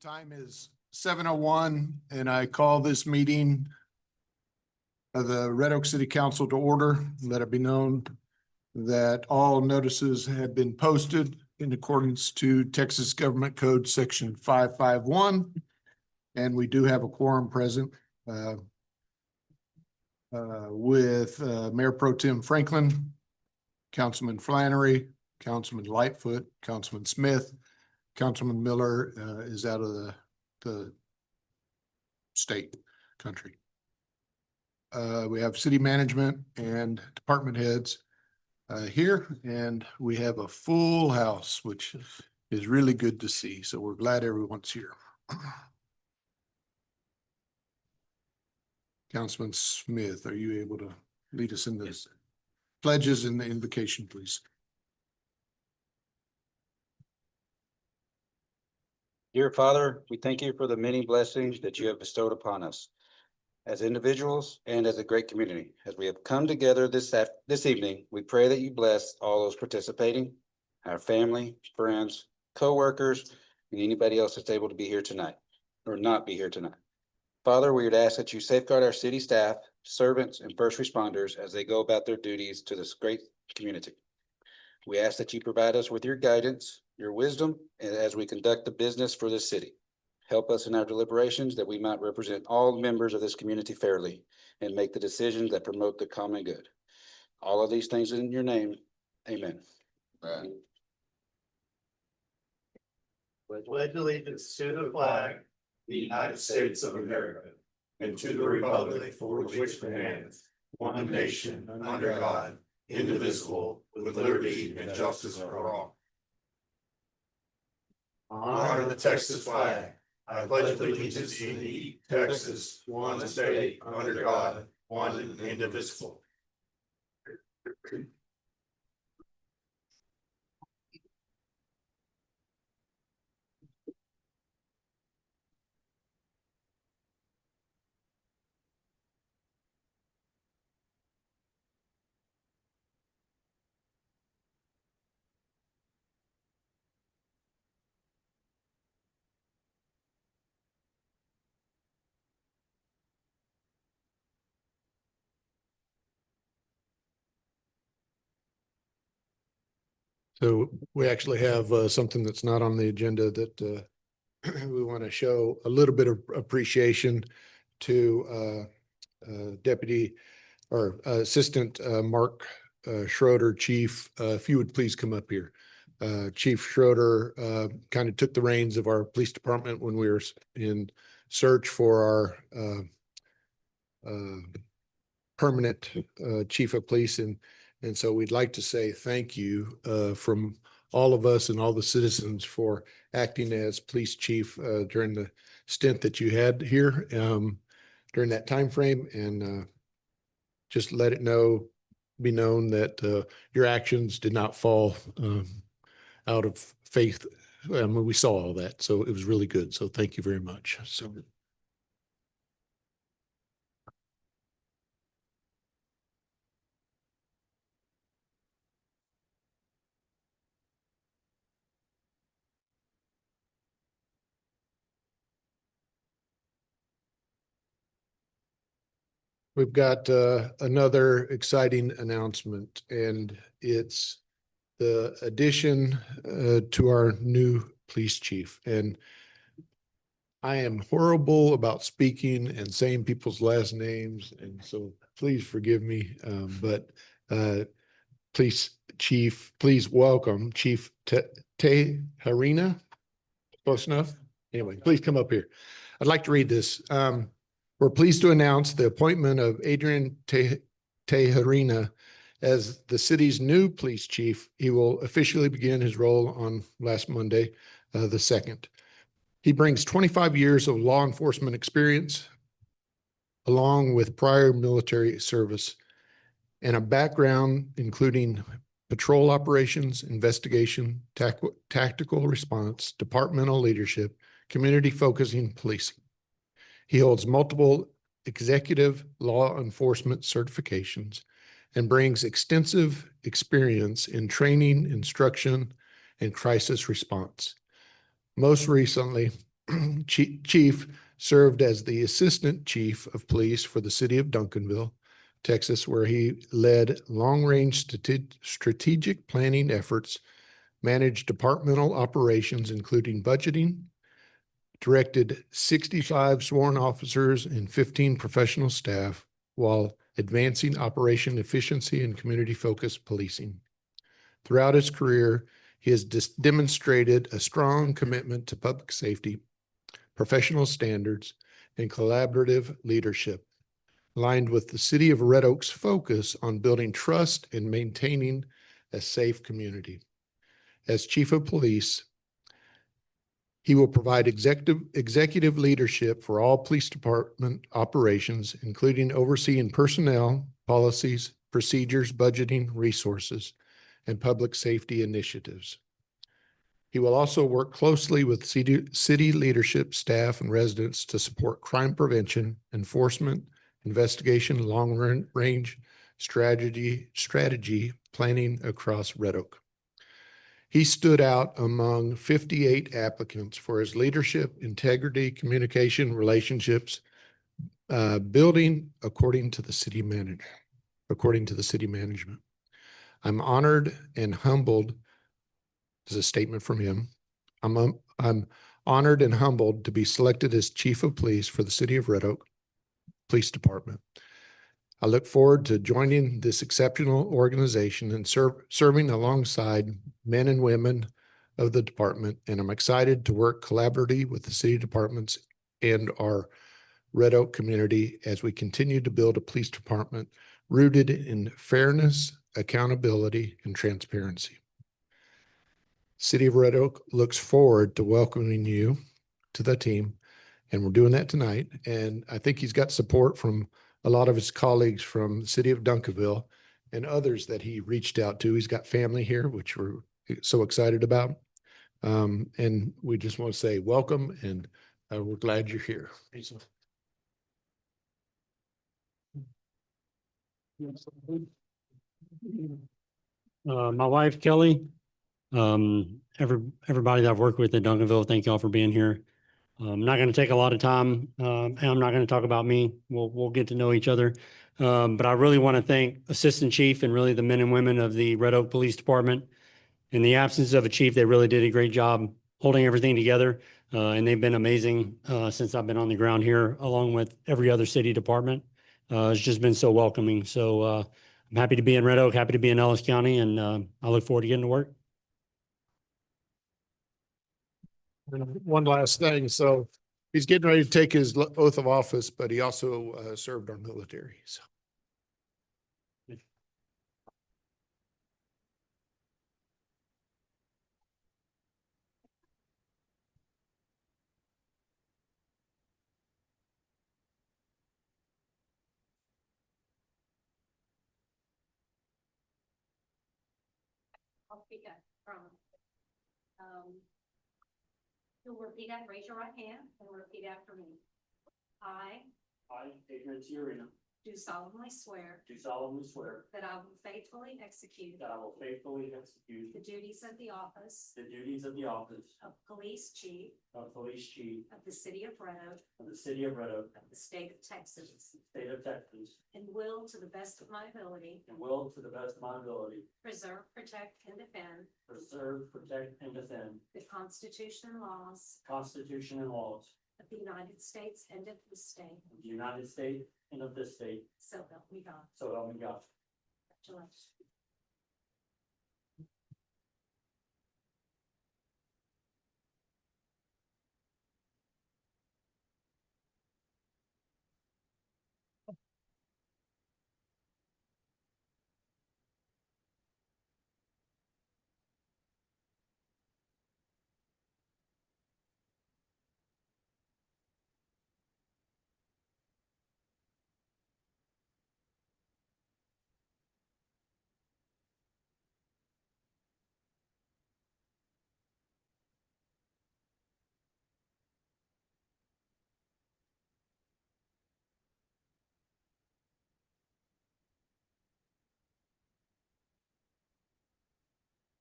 time is 7:01 and I call this meeting of the Red Oak City Council to order. Let it be known that all notices have been posted in accordance to Texas Government Code Section 551. And we do have a quorum present with Mayor Pro Tem Franklin, Councilman Flannery, Councilman Lightfoot, Councilman Smith. Councilman Miller is out of the state country. We have city management and department heads here, and we have a full house, which is really good to see. So we're glad everyone's here. Councilman Smith, are you able to lead us in this pledges and the invocation, please? Dear Father, we thank you for the many blessings that you have bestowed upon us as individuals and as a great community. As we have come together this evening, we pray that you bless all those participating, our family, friends, co-workers, and anybody else that's able to be here tonight or not be here tonight. Father, we would ask that you safeguard our city staff, servants, and first responders as they go about their duties to this great community. We ask that you provide us with your guidance, your wisdom, and as we conduct the business for this city. Help us in our deliberations that we might represent all members of this community fairly and make the decisions that promote the common good. All of these things in your name. Amen. Pledge allegiance to the flag, the United States of America, and to the republic for which it stands, one nation, under God, indivisible, with liberty and justice for all. Honor the Texas flag. I pledge allegiance to thee, Texas, one state, under God, one and indivisible. So we actually have something that's not on the agenda that we want to show a little bit of appreciation to Deputy or Assistant Mark Schroeder, Chief. If you would please come up here. Chief Schroeder kind of took the reins of our police department when we were in search for our permanent chief of police, and so we'd like to say thank you from all of us and all the citizens for acting as police chief during the stint that you had here during that time frame, and just let it be known that your actions did not fall out of faith. I mean, we saw all that, so it was really good. So thank you very much. So. We've got another exciting announcement, and it's the addition to our new police chief. And I am horrible about speaking and saying people's last names, and so please forgive me. But please welcome Chief Tejerina. Close enough? Anyway, please come up here. I'd like to read this. We're pleased to announce the appointment of Adrian Tejerina as the city's new police chief. He will officially begin his role on last Monday, the 2nd. He brings 25 years of law enforcement experience, along with prior military service, and a background including patrol operations, investigation, tactical response, departmental leadership, community focusing policing. He holds multiple executive law enforcement certifications and brings extensive experience in training, instruction, and crisis response. Most recently, Chief served as the Assistant Chief of Police for the city of Duncanville, Texas, where he led long-range strategic planning efforts, managed departmental operations, including budgeting, directed 65 sworn officers and 15 professional staff while advancing operation efficiency and community-focused policing. Throughout his career, he has demonstrated a strong commitment to public safety, professional standards, and collaborative leadership, aligned with the city of Red Oak's focus on building trust and maintaining a safe community. As chief of police, he will provide executive leadership for all police department operations, including overseeing personnel, policies, procedures, budgeting, resources, and public safety initiatives. He will also work closely with city leadership, staff, and residents to support crime prevention, enforcement, investigation, long-range strategy planning across Red Oak. He stood out among 58 applicants for his leadership, integrity, communication, relationships, building according to the city management. I'm honored and humbled. This is a statement from him. I'm honored and humbled to be selected as chief of police for the city of Red Oak Police Department. I look forward to joining this exceptional organization and serving alongside men and women of the department, and I'm excited to work collaboratively with the city departments and our Red Oak community as we continue to build a police department rooted in fairness, accountability, and transparency. City of Red Oak looks forward to welcoming you to the team, and we're doing that tonight. And I think he's got support from a lot of his colleagues from the city of Duncanville and others that he reached out to. He's got family here, which we're so excited about. And we just want to say welcome, and we're glad you're here. My wife, Kelly, everybody that I've worked with at Duncanville, thank y'all for being here. I'm not going to take a lot of time, and I'm not going to talk about me. We'll get to know each other. But I really want to thank Assistant Chief and really the men and women of the Red Oak Police Department. In the absence of a chief, they really did a great job holding everything together. And they've been amazing since I've been on the ground here, along with every other city department. It's just been so welcoming. So I'm happy to be in Red Oak, happy to be in Ellis County, and I look forward to getting to work. And one last thing. So he's getting ready to take his oath of office, but he also served our military. So. I'll speak up from, you'll repeat after, raise your right hand and repeat after me. I Adrian Tiarina, do solemnly swear do solemnly swear that I will faithfully execute that I will faithfully execute the duties of the office the duties of the office of Police Chief of Police Chief of the City of Red Oak of the City of Red Oak, of the State of Texas, State of Texas, and will, to the best of my ability, and will, to the best of my ability, preserve, protect, and defend preserve, protect, and defend the Constitution and laws the Constitution and laws of the United States and of the state. of the United States and of this state, So help me God. so help me God. Congratulations.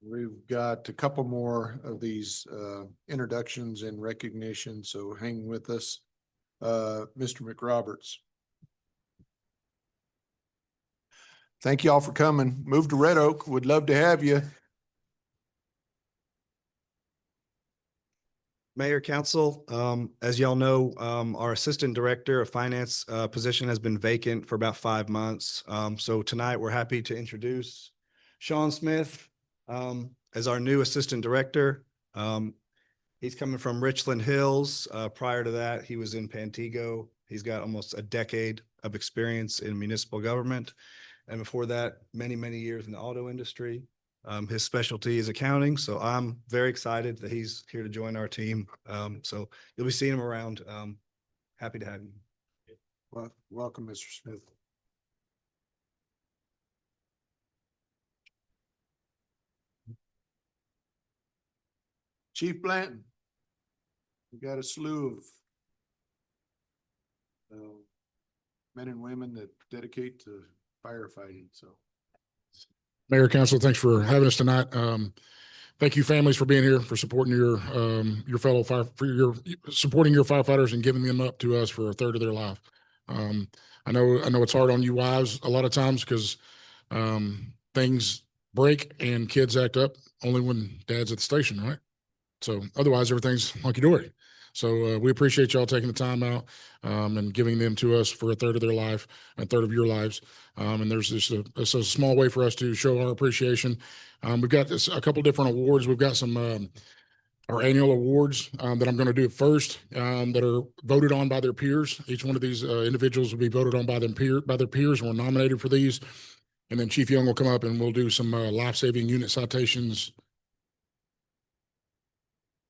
We've got a couple more of these introductions and recognition, so hang with us. Mr. McRoberts. Thank you all for coming. Move to Red Oak. Would love to have you. Mayor, Council, as y'all know, our Assistant Director of Finance position has been vacant for about 5 months. So tonight, we're happy to introduce Sean Smith as our new Assistant Director. He's coming from Richland Hills. Prior to that, he was in Pantego. He's got almost a decade of experience in municipal government. And before that, many, many years in the auto industry. His specialty is accounting, so I'm very excited that he's here to join our team. So you'll be seeing him around. Happy to have you. Well, welcome, Mr. Smith. Chief Blanton. We got a slew of men and women that dedicate to firefighting, so. Mayor, Council, thanks for having us tonight. Thank you families for being here, for supporting your fellow supporting your firefighters and giving them up to us for a third of their life. I know it's hard on you wives a lot of times because things break and kids act up only when dad's at the station, right? So otherwise everything's hunky-dory. So we appreciate y'all taking the time out and giving them to us for a third of their life, a third of your lives. And there's just it's a small way for us to show our appreciation. We've got a couple different awards. We've got some our annual awards that I'm going to do first that are voted on by their peers. Each one of these individuals will be voted on by their peers and we're nominated for these. And then Chief Young will come up and we'll do some life-saving unit citations.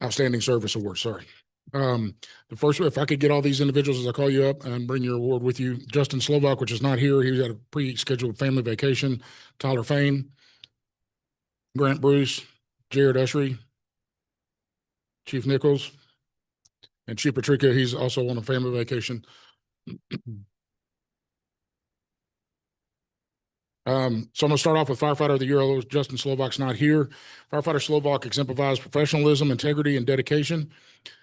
Outstanding Service Award, sorry. The first, if I could get all these individuals as I call you up and bring your award with you. Justin Slovak, which is not here. He was at a pre-scheduled family vacation. Tyler Fain, Grant Bruce, Jared Ushery, Chief Nichols, and Chief Patricia. He's also on a family vacation. So I'm going to start off with Firefighter of the Year, although Justin Slovak's not here. Firefighter Slovak exemplifies professionalism, integrity, and dedication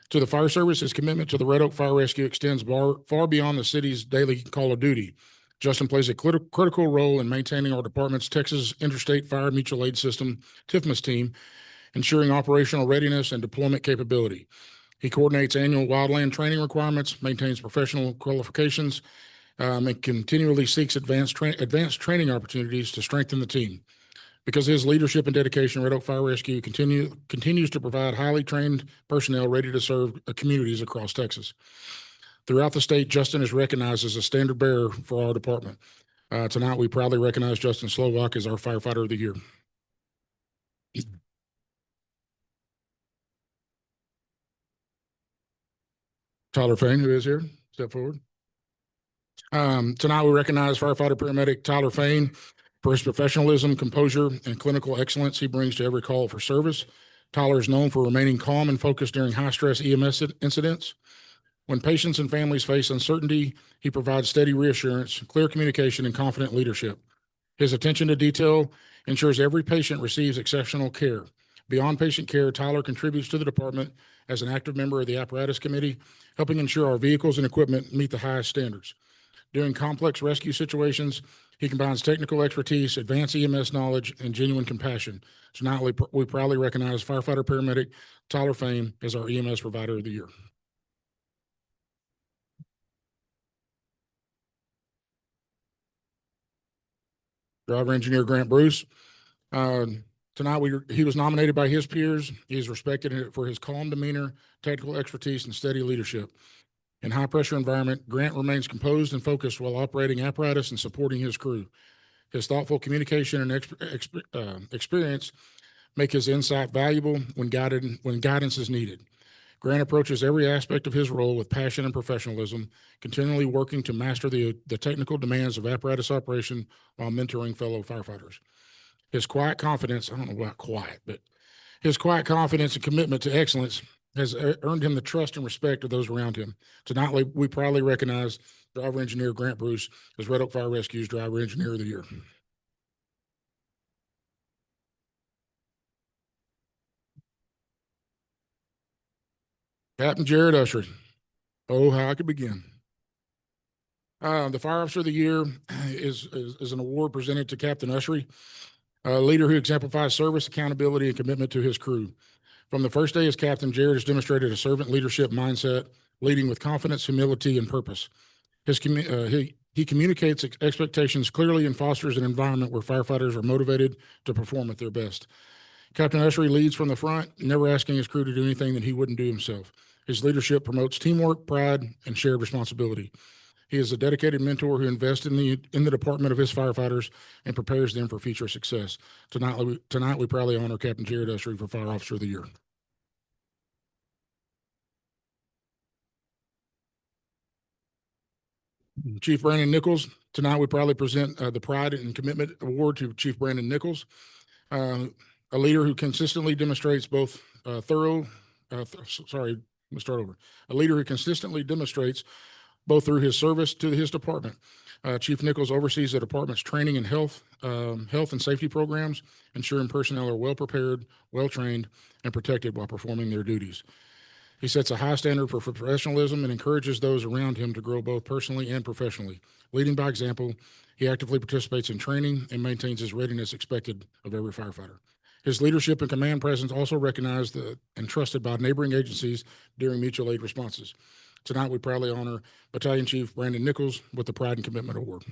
to the fire service. His commitment to the Red Oak Fire Rescue extends far beyond the city's daily call of duty. Justin plays a critical role in maintaining our department's Texas Interstate Fire Mutual Aid System, TIFMAS team, ensuring operational readiness and deployment capability. He coordinates annual wildland training requirements, maintains professional qualifications, and continually seeks advanced training opportunities to strengthen the team. Because of his leadership and dedication, Red Oak Fire Rescue continues to provide highly trained personnel ready to serve communities across Texas. Throughout the state, Justin is recognized as a standard bearer for our department. Tonight, we proudly recognize Justin Slovak as our Firefighter of the Year. Tyler Fain, who is here, step forward. Tonight, we recognize firefighter paramedic Tyler Fain for his professionalism, composure, and clinical excellence he brings to every call for service. Tyler is known for remaining calm and focused during high-stress EMS incidents. When patients and families face uncertainty, he provides steady reassurance, clear communication, and confident leadership. His attention to detail ensures every patient receives exceptional care. Beyond patient care, Tyler contributes to the department as an active member of the apparatus committee, helping ensure our vehicles and equipment meet the highest standards. During complex rescue situations, he combines technical expertise, advanced EMS knowledge, and genuine compassion. Tonight, we proudly recognize firefighter paramedic Tyler Fain as our EMS Provider of the Year. Driver Engineer Grant Bruce. Tonight, he was nominated by his peers. He is respected for his calm demeanor, technical expertise, and steady leadership. In high-pressure environment, Grant remains composed and focused while operating apparatus and supporting his crew. His thoughtful communication and experience make his insight valuable when guidance is needed. Grant approaches every aspect of his role with passion and professionalism, continually working to master the technical demands of apparatus operation while mentoring fellow firefighters. His quiet confidence, I don't know about quiet, but his quiet confidence and commitment to excellence has earned him the trust and respect of those around him. Tonight, we proudly recognize Driver Engineer Grant Bruce as Red Oak Fire Rescue's Driver Engineer of the Year. Captain Jared Ushery. Oh, how I could begin. The Fire Officer of the Year is an award presented to Captain Ushery, a leader who exemplifies service, accountability, and commitment to his crew. From the first day as captain, Jared has demonstrated a servant leadership mindset, leading with confidence, humility, and purpose. He communicates expectations clearly and fosters an environment where firefighters are motivated to perform at their best. Captain Ushery leads from the front, never asking his crew to do anything that he wouldn't do himself. His leadership promotes teamwork, pride, and shared responsibility. He is a dedicated mentor who invests in the department of his firefighters and prepares them for future success. Tonight we proudly honor Captain Jared Ushery for Fire Officer of the Year. Chief Brandon Nichols. Tonight we proudly present the Pride and Commitment Award to Chief Brandon Nichols, a leader who consistently demonstrates both A leader who consistently demonstrates both through his service to his department. Chief Nichols oversees the department's training and health and safety programs, ensuring personnel are well prepared, well trained, and protected while performing their duties. He sets a high standard for professionalism and encourages those around him to grow both personally and professionally. Leading by example, he actively participates in training and maintains his readiness expected of every firefighter. His leadership and command presence also recognized and trusted by neighboring agencies during mutual aid responses. Tonight, we proudly honor Battalion Chief Brandon Nichols with the Pride and Commitment Award.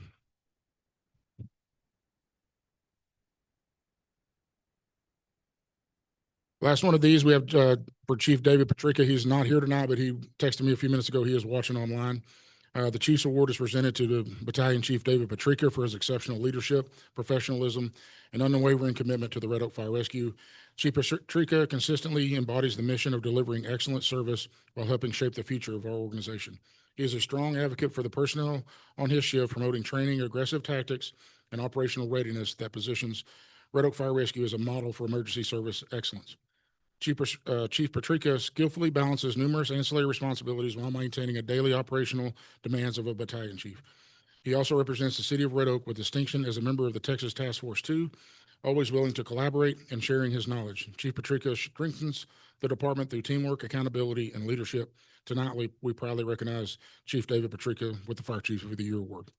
Last one of these we have for Chief David Patrica. He's not here tonight, but he texted me a few minutes ago. He is watching online. The Chief's Award is presented to the Battalion Chief David Patrica for his exceptional leadership, professionalism, and unwavering commitment to the Red Oak Fire Rescue. Chief Patrica consistently embodies the mission of delivering excellent service while helping shape the future of our organization. He is a strong advocate for the personnel on his shift, promoting training, aggressive tactics, and operational readiness that positions Red Oak Fire Rescue as a model for emergency service excellence. Chief Patrica skillfully balances numerous ancillary responsibilities while maintaining a daily operational demands of a battalion chief. He also represents the city of Red Oak with distinction as a member of the Texas Task Force 2, always willing to collaborate and sharing his knowledge. Chief Patrica strengthens the department through teamwork, accountability, and leadership. Tonight, we proudly recognize Chief David Patrica with the Fire Chief of the Year Award.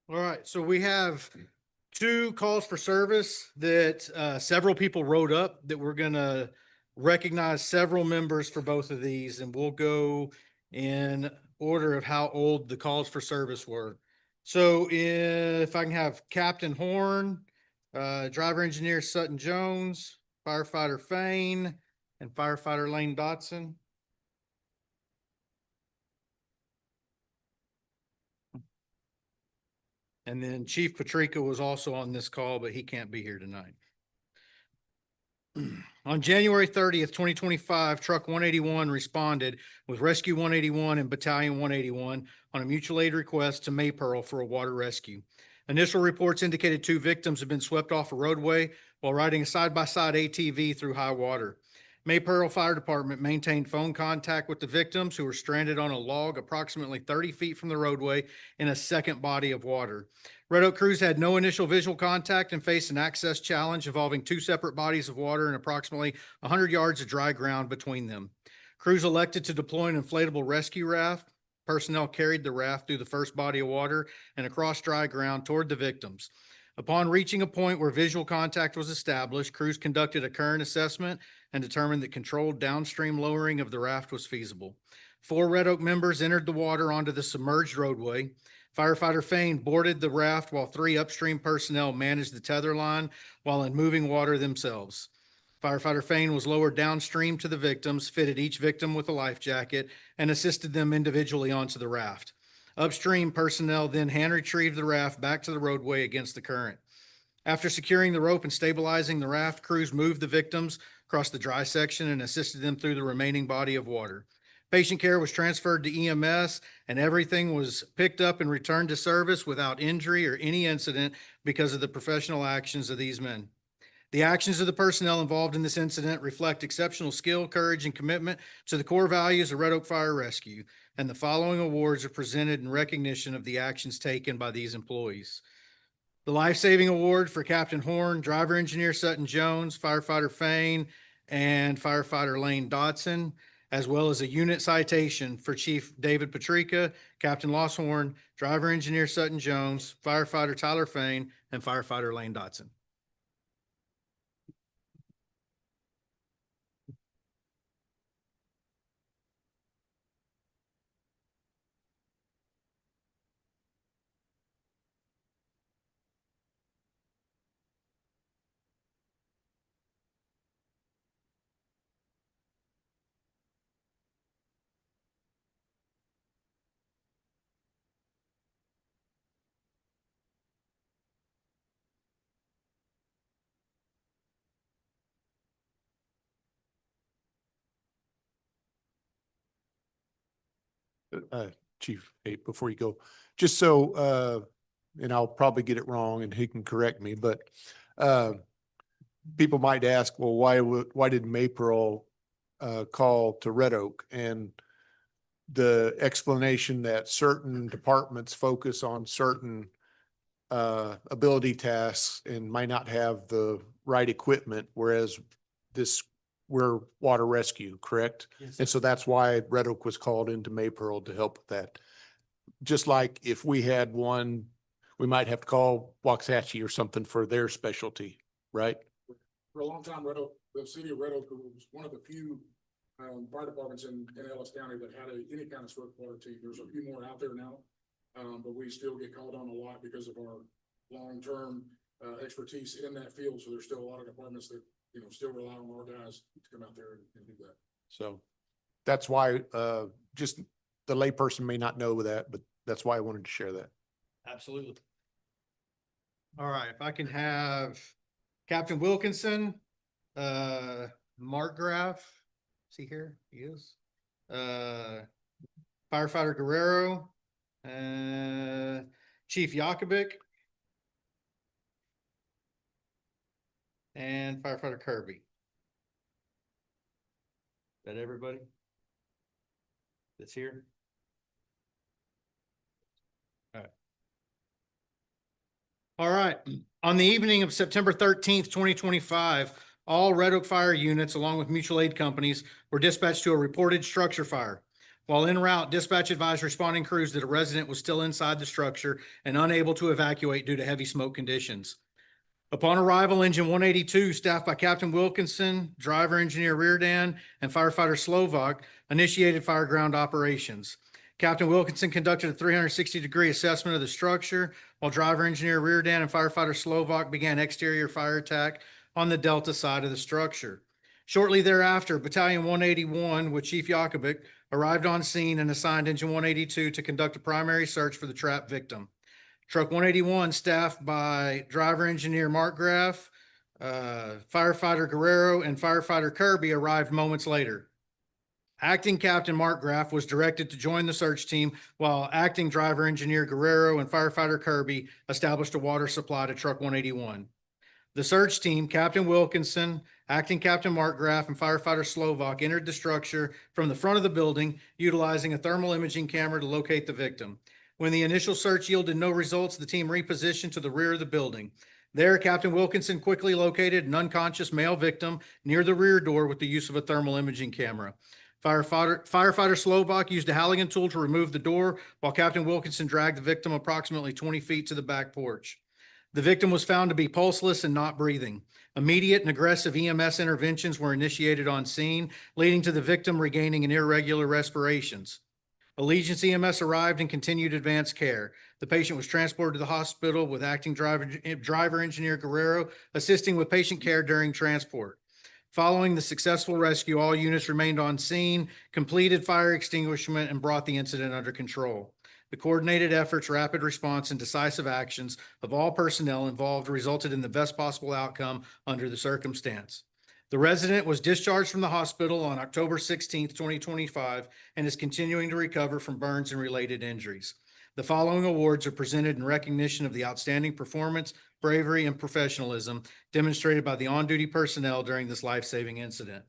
All right, so we have two calls for service that several people wrote up that we're gonna recognize several members for both of these, and we'll go in order of how old the calls for service were. So if I can have Captain Horn, driver engineer Sutton Jones, firefighter Fain, and firefighter Lane Dotson. And then Chief Patrica was also on this call, but he can't be here tonight. On January 30th, 2025, Truck 181 responded with Rescue 181 and Battalion 181 on a mutual aid request to Maypearl for a water rescue. Initial reports indicated 2 victims had been swept off a roadway while riding a side-by-side ATV through high water. Maypearl Fire Department maintained phone contact with the victims who were stranded on a log approximately 30 feet from the roadway in a second body of water. Red Oak crews had no initial visual contact and faced an access challenge involving 2 separate bodies of water and approximately 100 yards of dry ground between them. Crews elected to deploy an inflatable rescue raft. Personnel carried the raft through the first body of water and across dry ground toward the victims. Upon reaching a point where visual contact was established, crews conducted a current assessment and determined that controlled downstream lowering of the raft was feasible. 4 Red Oak members entered the water onto the submerged roadway. Firefighter Fain boarded the raft while 3 upstream personnel managed the tether line while in moving water themselves. Firefighter Fain was lowered downstream to the victims, fitted each victim with a life jacket, and assisted them individually onto the raft. Upstream personnel then hand retrieved the raft back to the roadway against the current. After securing the rope and stabilizing the raft, crews moved the victims across the dry section and assisted them through the remaining body of water. Patient care was transferred to EMS and everything was picked up and returned to service without injury or any incident because of the professional actions of these men. The actions of the personnel involved in this incident reflect exceptional skill, courage, and commitment to the core values of Red Oak Fire Rescue, and the following awards are presented in recognition of the actions taken by these employees. The Life Saving Award for Captain Horn, Driver Engineer Sutton Jones, Firefighter Fain, and Firefighter Lane Dodson, as well as a unit citation for Chief David Patrica, Captain Losshorn, Driver Engineer Sutton Jones, Firefighter Tyler Fain, and Firefighter Lane Dodson. Chief, hey, before you go, just so, and I'll probably get it wrong and he can correct me, but, people might ask, well, why did Maypearl, call to Red Oak? And the explanation that certain departments focus on certain, ability tasks and might not have the right equipment, whereas we're water rescue, correct? And so that's why Red Oak was called into Maypearl to help with that. Just like if we had one, we might have to call Waxahachie or something for their specialty, right? For a long time, Red Oak, the city of Red Oak was one of the few fire departments in Ellis County that had any kind of swift water team. There's a few more out there now, but we still get called on a lot because of our long-term expertise in that field. So there's still a lot of departments that, you know, still rely on our guys to come out there and do that. So that's why, just the layperson may not know that, but that's why I wanted to share that. Absolutely. All right, if I can have Captain Wilkinson, Mark Graff, is he here? He is. Firefighter Guerrero, Chief Yakovic, and Firefighter Kirby. Is that everybody that's here? All right. On the evening of September 13th, 2025, all Red Oak Fire units, along with mutual aid companies, were dispatched to a reported structure fire. While en route, dispatch advised responding crews that a resident was still inside the structure and unable to evacuate due to heavy smoke conditions. Upon arrival, Engine 182, staffed by Captain Wilkinson, Driver Engineer Reardan, and Firefighter Slovak, initiated fire ground operations. Captain Wilkinson conducted a 360-degree assessment of the structure, while Driver Engineer Reardan and Firefighter Slovak began exterior fire attack on the delta side of the structure. Shortly thereafter, Battalion 181 with Chief Yakovic arrived on scene and assigned Engine 182 to conduct a primary search for the trapped victim. Truck 181, staffed by Driver Engineer Mark Graff, Firefighter Guerrero, and Firefighter Kirby, arrived moments later. Acting Captain Mark Graff was directed to join the search team, while Acting Driver Engineer Guerrero and Firefighter Kirby established a water supply to Truck 181. The search team, Captain Wilkinson, Acting Captain Mark Graff, and Firefighter Slovak, entered the structure from the front of the building, utilizing a thermal imaging camera to locate the victim. When the initial search yielded no results, the team repositioned to the rear of the building. There, Captain Wilkinson quickly located an unconscious male victim near the rear door with the use of a thermal imaging camera. Firefighter Slovak used a Halligan tool to remove the door, while Captain Wilkinson dragged the victim approximately 20 feet to the back porch. The victim was found to be pulseless and not breathing. Immediate and aggressive EMS interventions were initiated on scene, leading to the victim regaining an irregular respirations. Allegiance EMS arrived and continued advanced care. The patient was transported to the hospital with Acting Driver Engineer Guerrero assisting with patient care during transport. Following the successful rescue, all units remained on scene, completed fire extinguishment, and brought the incident under control. The coordinated efforts, rapid response, and decisive actions of all personnel involved resulted in the best possible outcome under the circumstance. The resident was discharged from the hospital on October 16th, 2025, and is continuing to recover from burns and related injuries. The following awards are presented in recognition of the outstanding performance, bravery, and professionalism demonstrated by the on-duty personnel during this life-saving incident.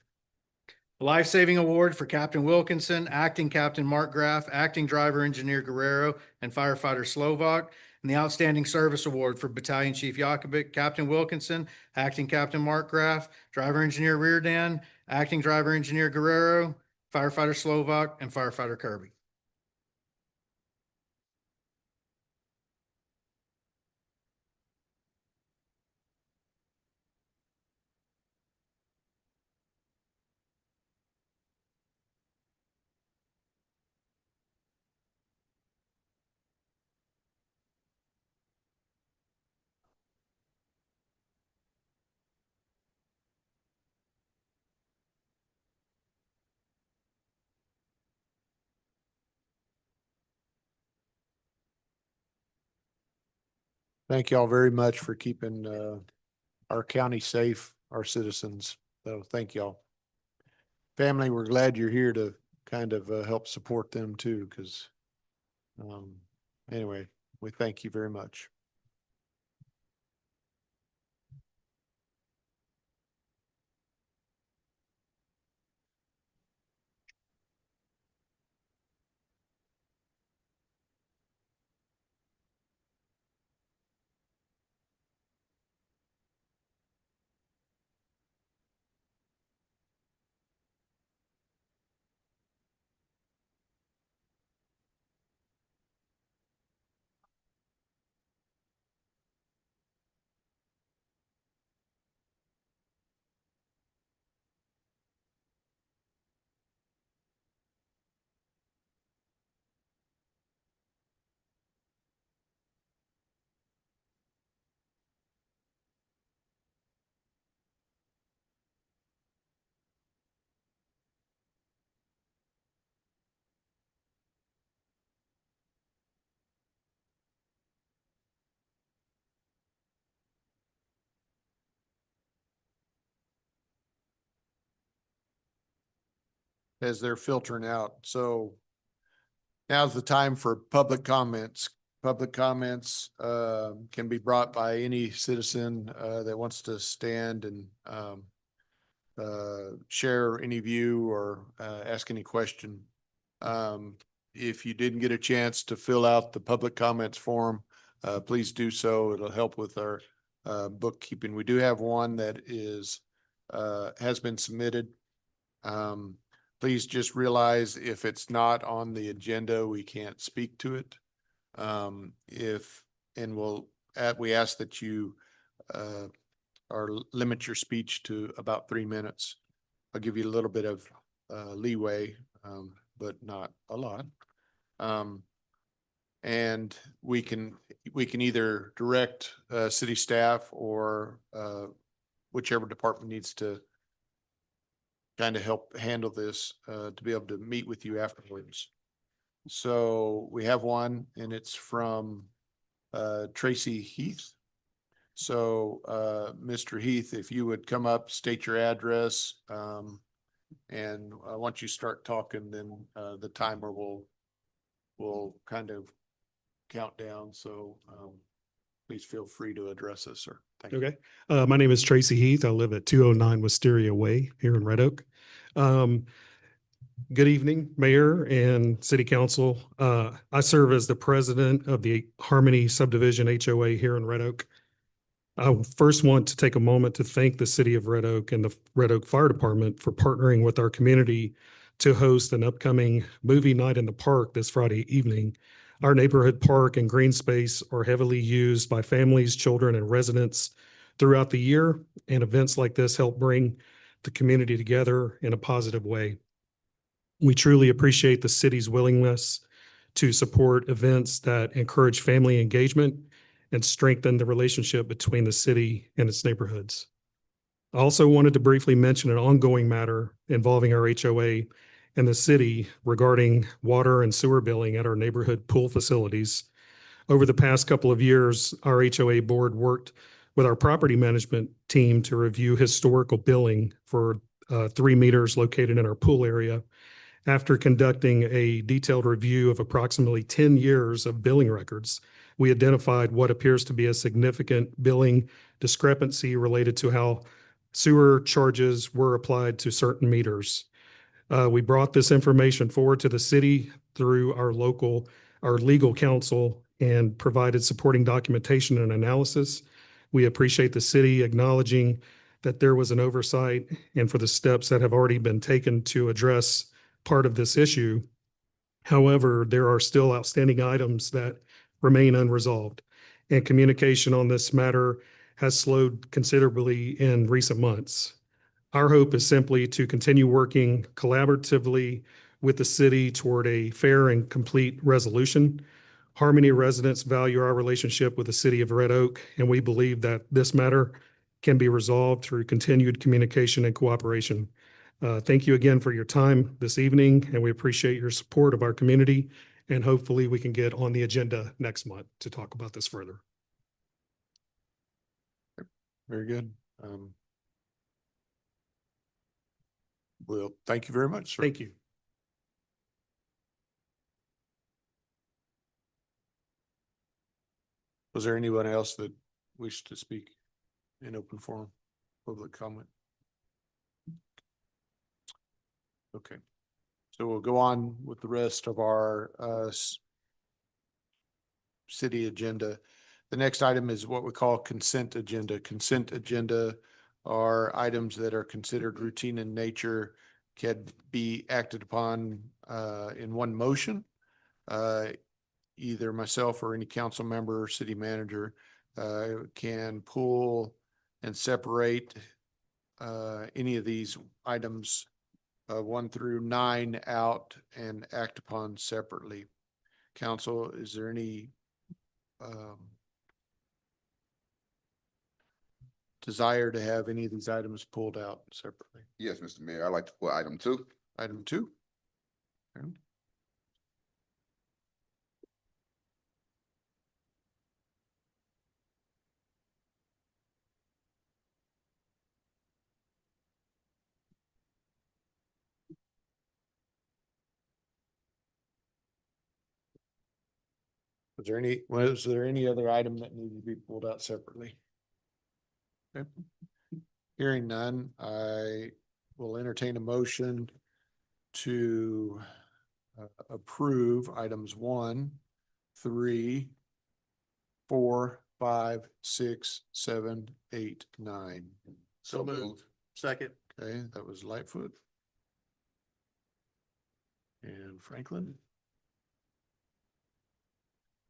The Life-Saving Award for Captain Wilkinson, Acting Captain Mark Graff, Acting Driver Engineer Guerrero, and Firefighter Slovak, and the Outstanding Service Award for Battalion Chief Yakubik, Captain Wilkinson, Acting Captain Mark Graff, Driver Engineer Reardan, Acting Driver Engineer Guerrero, Firefighter Slovak, and Firefighter Kirby. Thank you all very much for keeping our county safe, our citizens. So thank y'all. Family, we're glad you're here to kind of help support them too, because anyway, we thank you very much. As they're filtering out. So now's the time for public comments. Public comments can be brought by any citizen that wants to stand and share any view or ask any question. If you didn't get a chance to fill out the public comments form, please do so. It'll help with our bookkeeping. We do have one that has been submitted. Please just realize if it's not on the agenda, we can't speak to it. We ask that you limit your speech to about 3 minutes. I'll give you a little bit of leeway, but not a lot. And we can either direct city staff or whichever department needs to kind of help handle this to be able to meet with you afterwards. So we have one, and it's from Tracy Heath. So Mr. Heath, if you would come up, state your address, and once you start talking, then the timer will kind of count down. So please feel free to address us, sir. Thank you. Okay. My name is Tracy Heath. I live at 209 Wisteria Way here in Red Oak. Good evening, Mayor and City Council. I serve as the president of the Harmony Subdivision HOA here in Red Oak. I first want to take a moment to thank the City of Red Oak and the Red Oak Fire Department for partnering with our community to host an upcoming movie night in the park this Friday evening. Our neighborhood park and green space are heavily used by families, children, and residents throughout the year, and events like this help bring the community together in a positive way. We truly appreciate the city's willingness to support events that encourage family engagement and strengthen the relationship between the city and its neighborhoods. I also wanted to briefly mention an ongoing matter involving our HOA and the city regarding water and sewer billing at our neighborhood pool facilities. Over the past couple of years, our HOA board worked with our property management team to review historical billing for 3 meters located in our pool area. After conducting a detailed review of approximately 10 years of billing records, we identified what appears to be a significant billing discrepancy related to how sewer charges were applied to certain meters. We brought this information forward to the city through our legal counsel and provided supporting documentation and analysis. We appreciate the city acknowledging that there was an oversight and for the steps that have already been taken to address part of this issue. However, there are still outstanding items that remain unresolved, and communication on this matter has slowed considerably in recent months. Our hope is simply to continue working collaboratively with the city toward a fair and complete resolution. Harmony residents value our relationship with the city of Red Oak, and we believe that this matter can be resolved through continued communication and cooperation. Thank you again for your time this evening, and we appreciate your support of our community. And hopefully we can get on the agenda next month to talk about this further. Very good. Well, thank you very much, sir. Thank you. Was there anyone else that wished to speak in open forum, public comment? Okay, so we'll go on with the rest of our city agenda. The next item is what we call consent agenda. Consent agenda are items that are considered routine in nature, can be acted upon in one motion. Either myself or any council member or city manager can pull and separate any of these items 1 through 9 out and act upon separately. Council, is there any desire to have any of these items pulled out separately? Yes, Mr. Mayor, I'd like to put item 2. Item 2. Okay. Was there any other item that needed to be pulled out separately? Okay. Hearing none, I will entertain a motion to approve items 1, 3, 4, 5, 6, 7, 8, 9. So moved. Second. Okay, that was Lightfoot. And Franklin.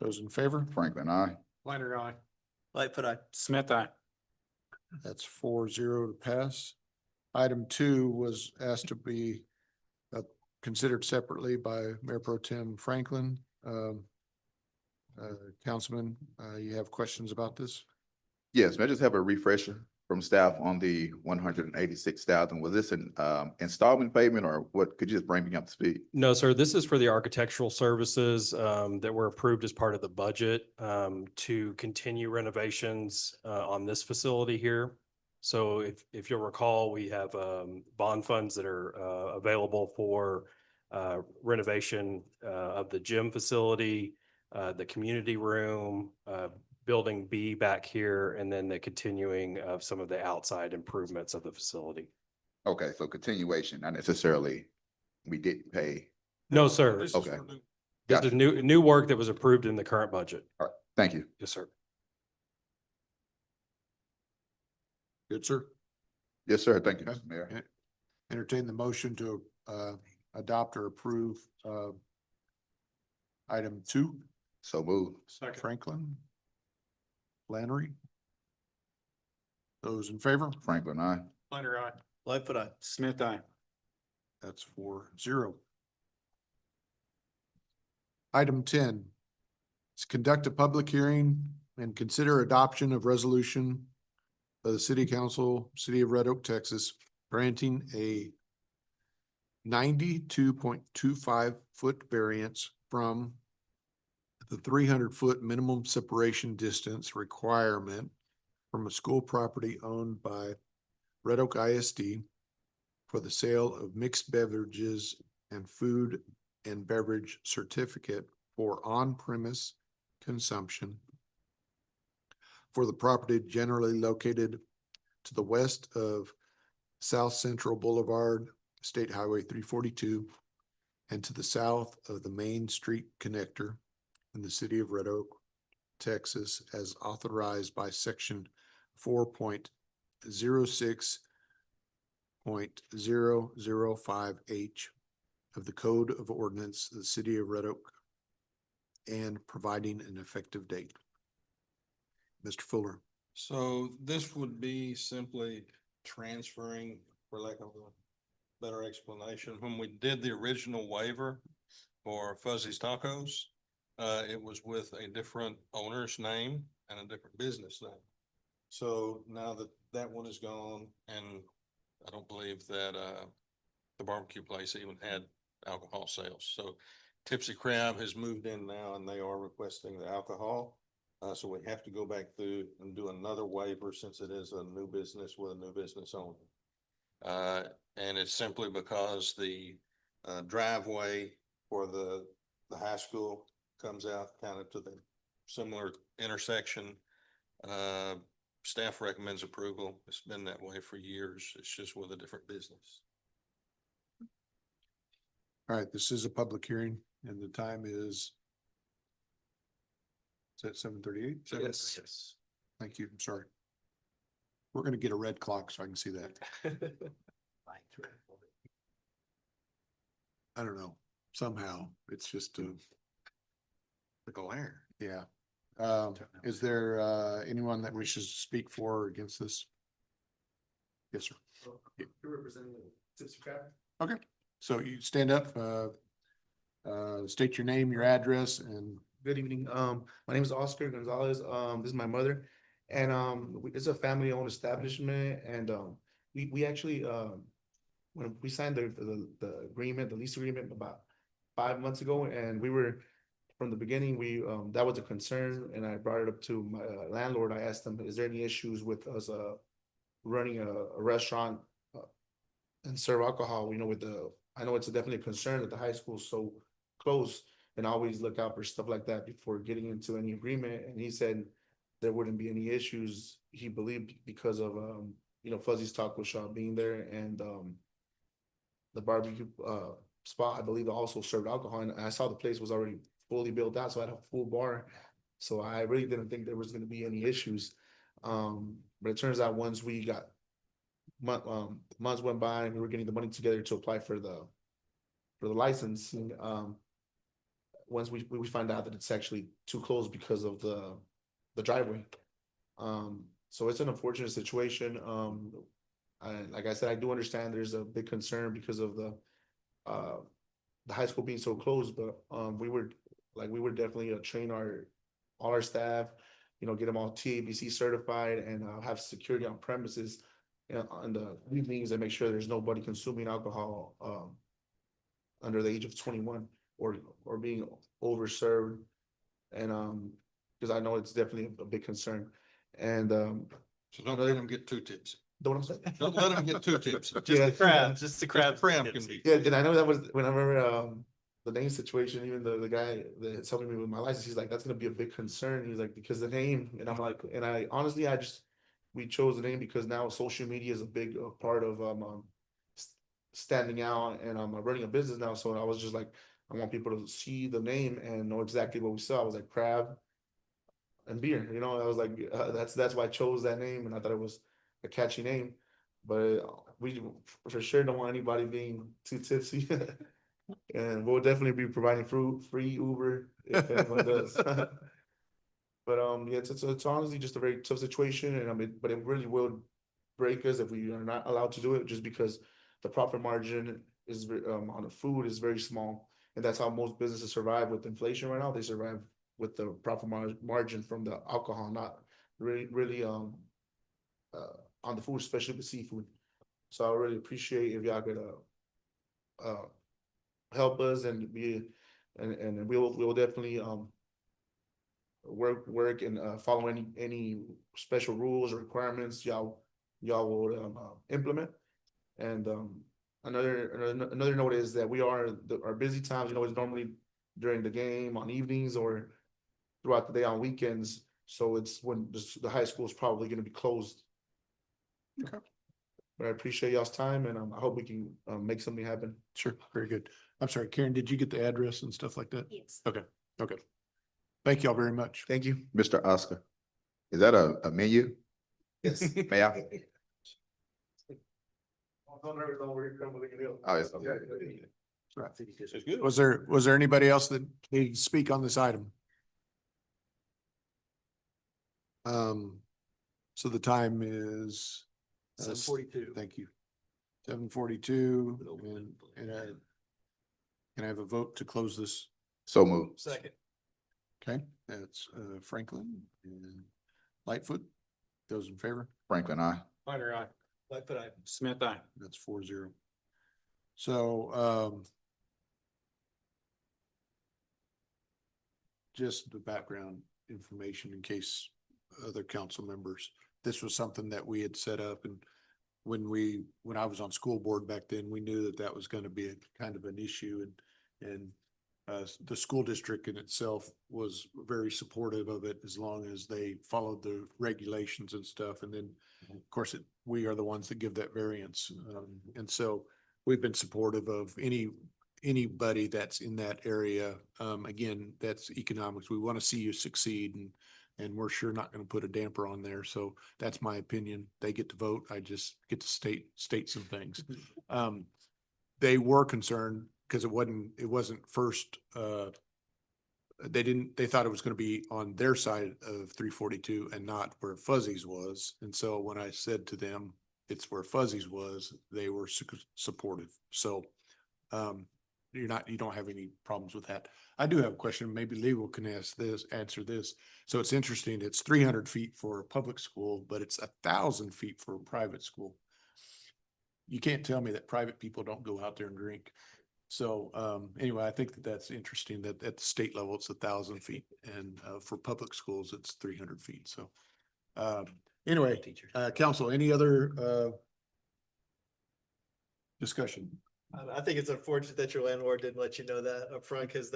Those in favor? Franklin, aye. Planner, aye. Lightfoot, aye. Smith, aye. That's 4-0 to pass. Item 2 was asked to be considered separately by Mayor Pro Tem Franklin. Councilman, you have questions about this? Yes, may I just have a refresher from staff on the 186,000? Was this an installment payment or what? Could you just bring me up to speed? No, sir. This is for the architectural services that were approved as part of the budget to continue renovations on this facility here. So if you'll recall, we have bond funds that are available for renovation of the gym facility, the community room, Building B back here, and then the continuing of some of the outside improvements of the facility. Okay, so continuation, not necessarily, we didn't pay. No, sir. Okay. This Gotcha. is new work that was approved in the current budget. All right, thank you. Yes, sir. Good, sir. Yes, sir. Thank you, Mr. Mayor. Entertain the motion to adopt or approve item 2. So moved. Franklin. Flannery. Those in favor? Franklin, aye. Planner, aye. Lightfoot, aye. Smith, aye. That's 4-0. Item 10 is conduct a public hearing and consider adoption of resolution of the City Council, City of Red Oak, Texas, granting a 92.25 foot variance from the 300 foot minimum separation distance requirement from a school property owned by Red Oak ISD for the sale of mixed beverages and food and beverage certificate for on-premise consumption for the property generally located to the west of South Central Boulevard, State Highway 342, and to the south of the Main Street connector in the city of Red Oak, Texas, as authorized by section 4.06.005H of the Code of Ordinance of the city of Red Oak and providing an effective date. Mr. Fuller. So this would be simply transferring, for lack of a better explanation, when we did the original waiver for Fuzzy's Tacos, it was with a different owner's name and a different business name. So now that that one is gone, and I don't believe that the barbecue place even had alcohol sales. So Tipsy Crab has moved in now and they are requesting the alcohol. So we have to go back through and do another waiver since it is a new business with a new business owner. And it's simply because the driveway for the high school comes out kind of to the similar intersection. Staff recommends approval. It's been that way for years. It's just with a different business. All right, this is a public hearing and the time is that 7:38? Yes. Thank you. I'm sorry. We're gonna get a red clock so I can see that. I don't know. Somehow it's just the glare. Yeah. Is there anyone that wishes to speak for or against this? Yes, sir. You're representing Tipsy Crab? Okay, so you stand up, state your name, your address, and Good evening. My name is Oscar Gonzalez. This is my mother. And it's a family-owned establishment. And we actually when we signed the agreement, the lease agreement about 5 months ago, and we were from the beginning, we that was a concern, and I brought it up to my landlord. I asked him, is there any issues with us running a restaurant and serve alcohol? You know, I know it's definitely a concern that the high school is so close, and always look out for stuff like that before getting into any agreement. And he said there wouldn't be any issues. He believed because of you know, Fuzzy's Taco Shop being there, and the barbecue spot, I believe, also served alcohol. And I saw the place was already fully built out, so I had a full bar. So I really didn't think there was going to be any issues. But it turns out once we got months went by and we were getting the money together to apply for the licensing, once we find out that it's actually too close because of the driveway. So it's an unfortunate situation. Like I said, I do understand there's a big concern because of the high school being so close, but we would definitely train all our staff, you know, get them all TABC certified, and have security on premises, you know, on the evenings, and make sure there's nobody consuming alcohol under the age of 21 or being overserved. And because I know it's definitely a big concern. And So don't let them get too tipsy. don't say. Don't let them get too tipsy. Yeah. Just the crab. Crab can be. Yeah, and I know that was when I remember the name situation. Even the guy that's helping me with my license, he's like, that's gonna be a big concern. He's like, because the name, and I'm like, and I honestly, we chose the name because now social media is a big part of standing out, and I'm running a business now. So I was just like, I want people to see the name and know exactly what we saw. I was like, crab and beer, you know. I was like, that's why I chose that name, and I thought it was a catchy name. But we for sure don't want anybody being too tipsy. And we'll definitely be providing free Uber if anyone does. But yeah, it's honestly just a very tough situation, and I mean, but it really will break us if we are not allowed to do it, just because the profit margin is on the food is very small, and that's how most businesses survive with inflation right now. They survive with the profit margin from the alcohol, not really on the food, especially with seafood. So I really appreciate if y'all could help us and and we'll definitely, work and, follow any special rules or requirements y'all will, implement. And, another note is that our busy times, is normally during the game on evenings or throughout the day on weekends. So it's when the high school is probably gonna be closed. Okay. But I appreciate y'all's time and, I hope we can, make something happen. Sure, very good. I'm sorry, Karen, did you get the address and stuff like that? Yes. Okay, okay. Thank y'all very much. Thank you. Mr. Oscar, is that a menu? Yes. May I? Oh, it's okay. Right. Was there anybody else that needed to speak on this item? So the time is 7:42. Thank you. 7:42 and can I have a vote to close this? So moved. Second. Okay, that's Franklin and Lightfoot. Those in favor? Franklin, I. Minor eye. Lightfoot eye. Smith, aye. That's 4-0. So, just the background information in case other council members, this was something that we had set up, and when I was on school board back then, we knew that was going to be a kind of an issue, and the school district in itself was very supportive of it as long as they followed the regulations and stuff. And then, of course, we are the ones that give that variance. And so we've been supportive of anybody that's in that area. Again, that's economics. We want to see you succeed, and we're sure not going to put a damper on there. So that's my opinion. They get to vote. I just get to state some things. They were concerned because it wasn't first, they thought it was going to be on their side of 342 and not where Fuzzy's was. And so when I said to them, it's where Fuzzy's was, they were supportive. So, you don't have any problems with that. I do have a question. Maybe legal can answer this. So it's interesting. It's 300 feet for a public school, but it's 1,000 feet for a private school. You can't tell me that private people don't go out there and drink. So, anyway, I think that's interesting that at the state level, it's 1,000 feet, and, for public schools, it's 300 feet. So, anyway, council, any other, discussion? I think it's unfortunate that your landlord didn't let you know that upfront, because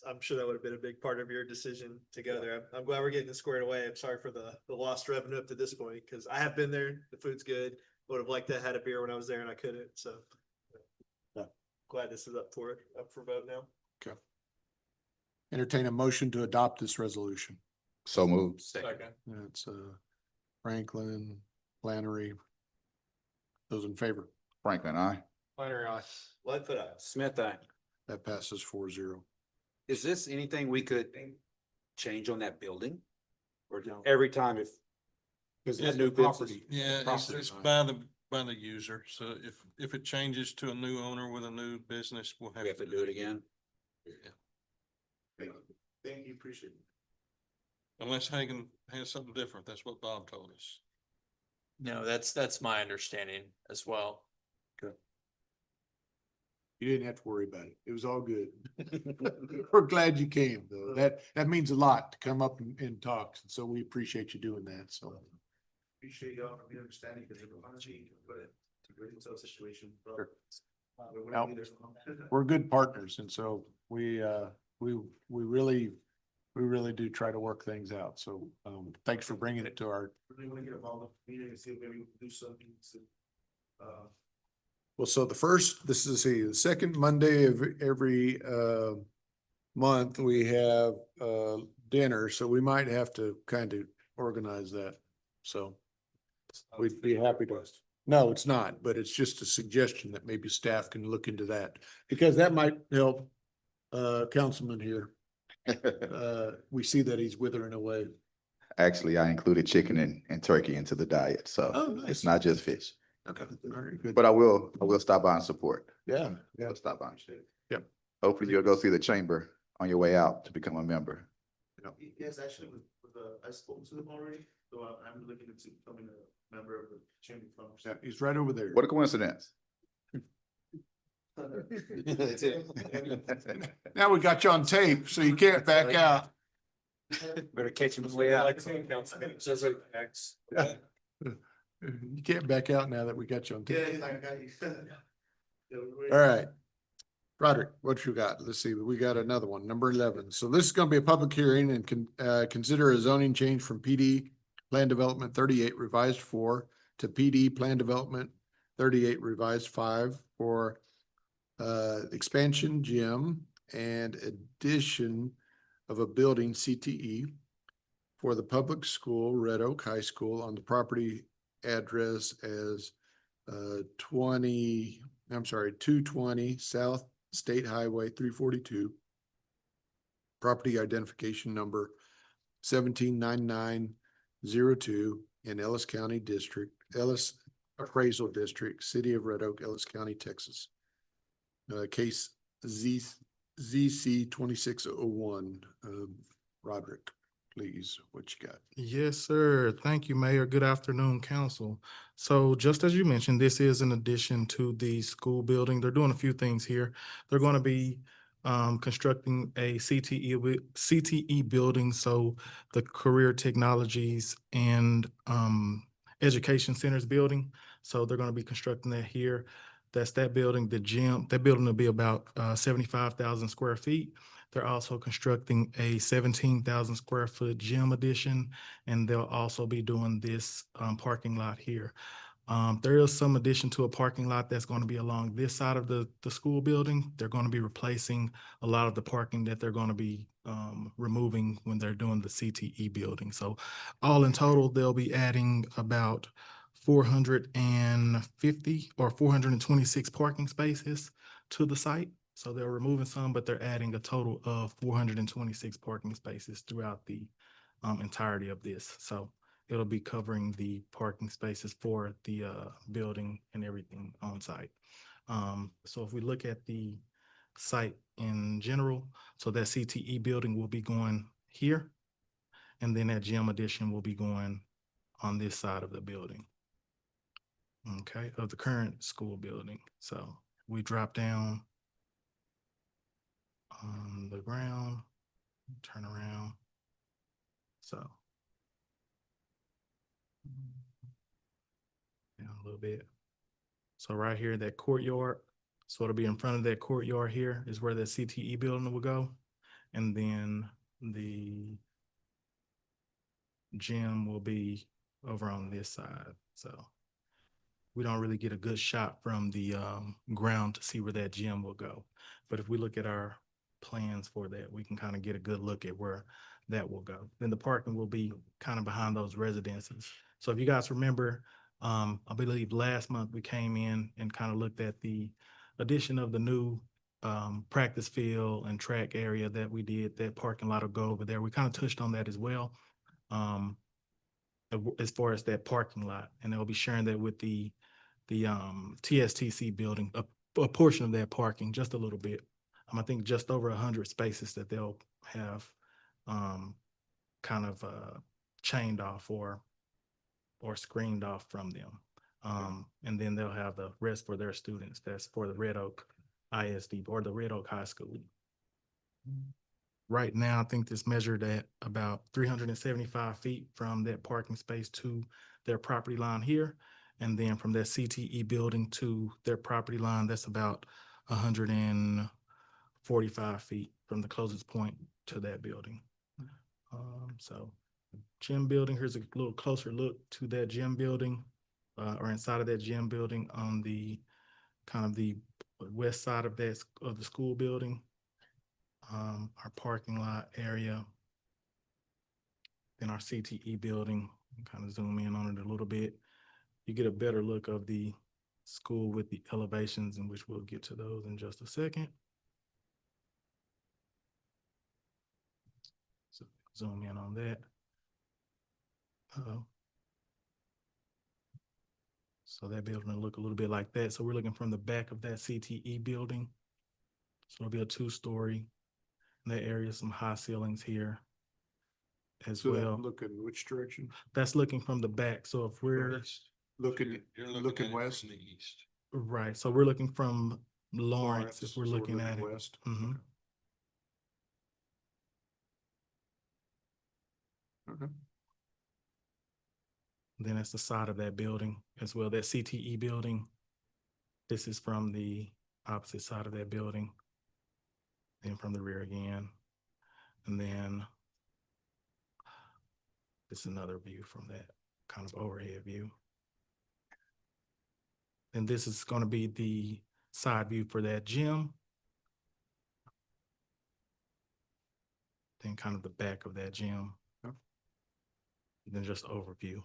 I'm sure that would have been a big part of your decision to go there. I'm glad we're getting this squared away. I'm sorry for the lost revenue up to this point, because I have been there. The food's good. Would have liked to have had a beer when I was there and I couldn't. So Yeah. Glad this is up for vote now. Okay. Entertain a motion to adopt this resolution. So moved. Second. That's, Franklin, Flannery. Those in favor? Franklin, I. Minor eye. Lightfoot eye. Smith, aye. That passes 4-0. Is this anything we could change on that building? Or No. every time if? Because That it's new new business. property. Yeah, Property it's line. by the user. So if it changes to a new owner with a new business, we'll We have to do it again. Thank you, appreciate it. Unless Hagan has something different. That's what Bob told us. No, that's my understanding as well. You didn't have to worry about it. It was all good. We're glad you came, though. That means a lot to come up and talk. So we appreciate you doing that. So. Appreciate y'all for being understanding, because honestly, but it's a really tough situation. Sure. We're Now, gonna be there. we're good partners, and so we really do try to work things out. So, thanks for bringing it to our. Really wanna get involved in the meeting and see if maybe we can do something to, Well, so the second Monday of every, month, we have, dinner, so we might have to kind of organize that. So we'd be happy to. No, it's not, but it's just a suggestion that maybe staff can look into that, because that might help, councilman here. We see that he's withering away. Actually, I included chicken and turkey into the diet, so Oh, nice. it's not just fish. Okay, very good. But I will stop by and support. Yeah, yeah. I'll stop by. Yep. Hopefully you'll go see the chamber on your way out to become a member. yes, actually, I spoke to them already, so I'm looking into becoming a member of the chamber of commerce. Yeah, he's right over there. What a coincidence. Now we got you on tape, so you can't back out. Better catch him way out. You can't back out now that we got you on tape. Yeah, I got you. All right. Roderick, what you got? Let's see, we got another one, number 11. So this is gonna be a public hearing and consider a zoning change from PD Plan Development 38 revised 4 to PD Plan Development 38 revised 5 for expansion gym and addition of a building CTE for the public school, Red Oak High School, on the property address as 220 South State Highway 342. Property identification number 179902 in Ellis County District, Ellis Appraisal District, City of Red Oak, Ellis County, Texas. Case ZC 2601. Roderick, please, what you got? Yes, sir. Thank you, Mayor. Good afternoon, council. So just as you mentioned, this is in addition to the school building. They're doing a few things here. They're going to be constructing a CTE building. So the Career Technologies and Education Centers building. So they're going to be constructing that here. That's that building. The gym, that building will be about 75,000 square feet. They're also constructing a 17,000 square foot gym addition, and they'll also be doing this parking lot here. There is some addition to a parking lot that's going to be along this side of the school building. They're going to be replacing a lot of the parking that they're going to be removing when they're doing the CTE building. So all in total, they'll be adding about 450 or 426 parking spaces to the site. So they're removing some, but they're adding a total of 426 parking spaces throughout the entirety of this. So it'll be covering the parking spaces for the building and everything on site. So if we look at the site in general, so that CTE building will be going here, and then that gym addition will be going on this side of the building. Okay, of the current school building. So we drop down on the ground, turn around. So down a little bit. So right here, that courtyard. So it'll be in front of that courtyard here is where the CTE building will go. And then the gym will be over on this side. So we don't really get a good shot from the ground to see where that gym will go. But if we look at our plans for that, we can kind of get a good look at where that will go. Then the parking will be kind of behind those residences. So if you guys remember, I believe last month we came in and kind of looked at the addition of the new practice field and track area that we did. That parking lot will go over there. We kind of touched on that as well, as far as that parking lot, and they'll be sharing that with the TSTC building, a portion of that parking, just a little bit. I think just over 100 spaces that they'll have kind of chained off or screened off from them. And then they'll have the rest for their students. That's for the Red Oak ISD or the Red Oak High School. Right now, I think it's measured at about 375 feet from that parking space to their property line here. And then from that CTE building to their property line, that's about 145 feet from the closest point to that building. So gym building, here's a little closer look to that gym building, or inside of that gym building on the kind of the west side of the school building. Our parking lot area, then our CTE building, kind of zoom in on it a little bit. You get a better look of the school with the elevations, in which we'll get to those in just a second. So zoom in on that. So that building will look a little bit like that. So we're looking from the back of that CTE building. So it'll be a 2-story. In that area, some high ceilings here as well. Looking which direction? That's looking from the back. So if we're Looking west. In the east. right, so we're looking from Lawrence, if we're so looking at it. west. Mhm. Okay. Then it's the side of that building as well, that CTE building. This is from the opposite side of that building. Then from the rear again. And then this is another view from that kind of overhead view. And this is going to be the side view for that gym. Then kind of the back of that gym. Yep. And then just overview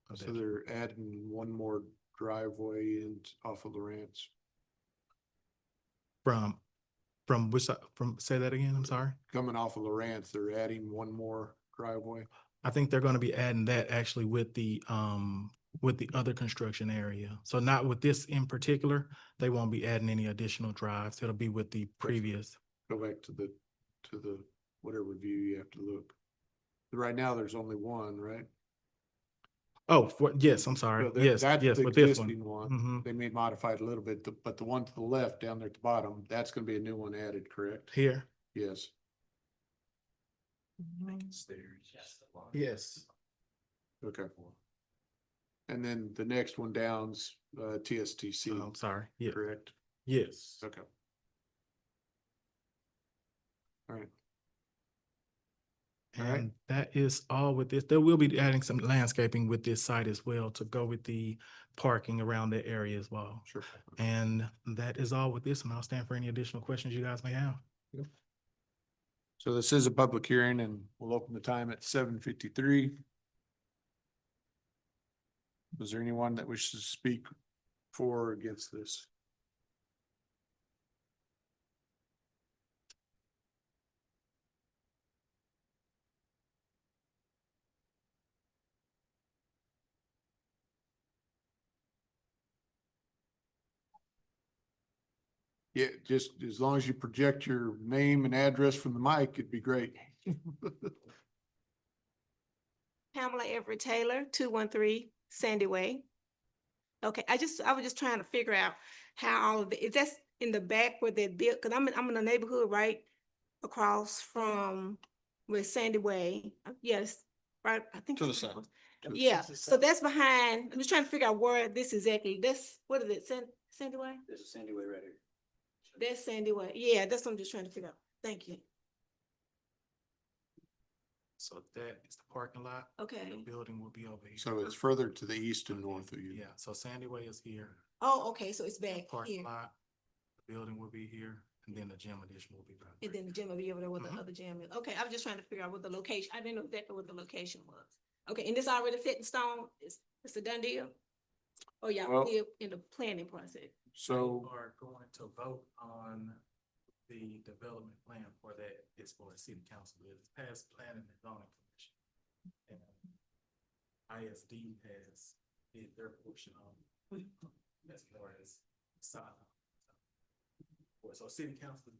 of So that. they're adding one more driveway in off of Lawrence. From which side, say that again, I'm sorry. Coming off of Lawrence, they're adding one more driveway. I think they're gonna be adding that actually with the other construction area. So not with this in particular, they won't be adding any additional drives. It'll be with the previous. Go back to the whatever view you have to look. Right now, there's only one, right? Oh, yes, I'm sorry. So that- Yes, that's yes, the with this existing one. one. Mhm. They may modify it a little bit, but the one to the left down there at the bottom, that's gonna be a new one added, correct? Here. Yes. Yes. Okay. And then the next one down's TSTC. I'm sorry. Yeah. Correct? Yes. Okay. All right. All right. And that is all with this. There will be adding some landscaping with this site as well to go with the parking around that area as well. Sure. And that is all with this, and I'll stand for any additional questions you guys may have. So this is a public hearing and we'll open the time at 7:53. Was there anyone that wishes to speak for or against this? Yeah, just as long as you project your name and address from the mic, it'd be great. Pamela Everett Taylor, 213 Sandy Way. Okay, I was just trying to figure out how all of it, is that in the back where they built, because I'm in a neighborhood right across from where Sandy Way, yes, right, I think. To the it's- south. Yeah, so that's behind, I'm just trying to figure out where this exactly, what is it, Sandy Way? There's a Sandy Way right here. That's Sandy Way, yeah, that's what I'm just trying to figure out, thank you. So that is the parking lot. Okay. The building will be over here. So it's further to the east and north of you. Yeah, so Sandy Way is here. Oh, okay, so it's back Parking here, lot, the building will be here, and then the gym addition will be back. and then the gym will be over there where the Mhm. other gym is, okay, I was just trying to figure out what the location, I didn't know exactly what the location was. Okay, and this already set in stone, it's a done deal? Oh, yeah, Well- still in the planning process. So We are going to vote on the development plan for that. It's for the city council. It's past planning and zoning commission. And ISD has did their portion on as far as sign. So city council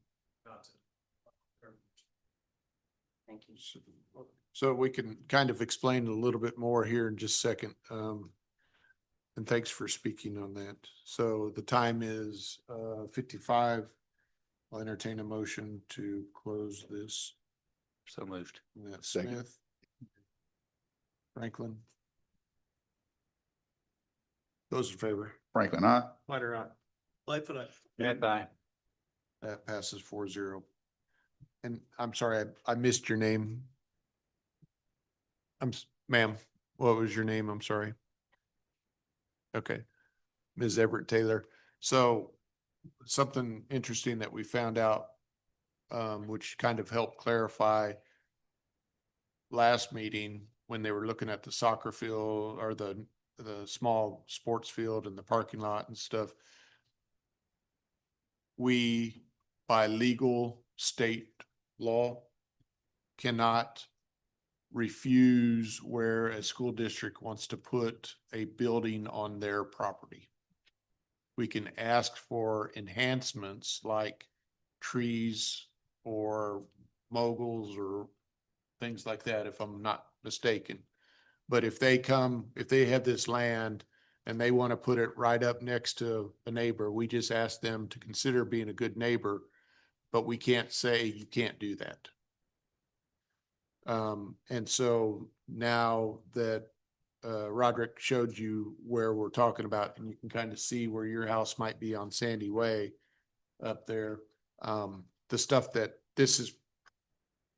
about to. Thank you. So we can kind of explain a little bit more here in just a second. And thanks for speaking on that. So the time is 55. I'll entertain a motion to close this. So moved. That's Second. Smith. Franklin. Those in favor? Franklin, I. Lightfoot, aye. Smith, aye. That passes 4-0. And I'm sorry, I missed your name. Ma'am, what was your name? I'm sorry. Okay. Ms. Everett Taylor. So something interesting that we found out, which kind of helped clarify last meeting when they were looking at the soccer field or the small sports field and the parking lot and stuff. We, by legal state law, cannot refuse where a school district wants to put a building on their property. We can ask for enhancements like trees or moguls or things like that, if I'm not mistaken. But if they have this land and they want to put it right up next to a neighbor, we just ask them to consider being a good neighbor, but we can't say you can't do that. And so now that Roderick showed you where we're talking about, and you can kind of see where your house might be on Sandy Way up there. The stuff that this is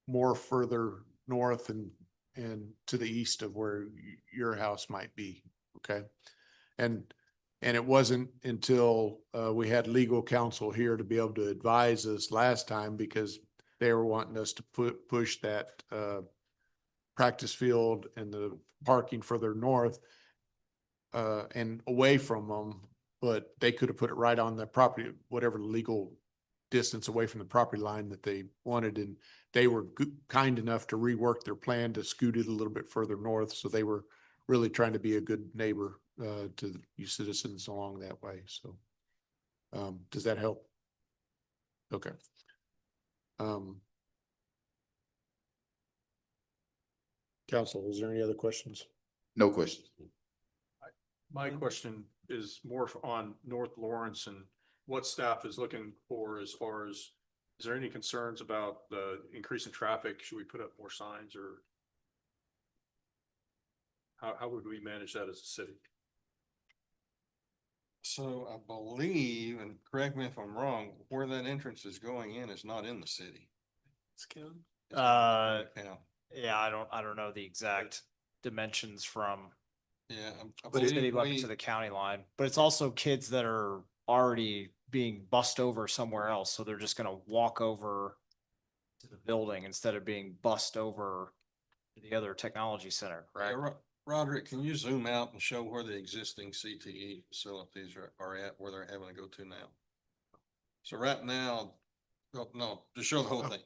more further north and to the east of where your house might be, okay? And it wasn't until we had legal counsel here to be able to advise us last time, because they were wanting us to push that practice field and the parking further north and away from them, but they could have put it right on the property, whatever legal distance away from the property line that they wanted. And they were kind enough to rework their plan to scoot it a little bit further north. So they were really trying to be a good neighbor to you citizens along that way. So does that help? Okay. Council, is there any other questions? No questions. My question is more on North Lawrence and what staff is looking for as far as, is there any concerns about the increase in traffic? Should we put up more signs, or how would we manage that as a city? So I believe, and correct me if I'm wrong, where that entrance is going in is not in the city. It's county. Yeah, I don't know the exact dimensions from Yeah. I the city believe up we- to the county line, but it's also kids that are already being bussed over somewhere else. So they're just gonna walk over to the building instead of being bussed over to the other technology center, Yeah, correct? Roderick, can you zoom out and show where the existing CTE facilities are at, where they're having to go to now? So right now, no, just show the whole thing.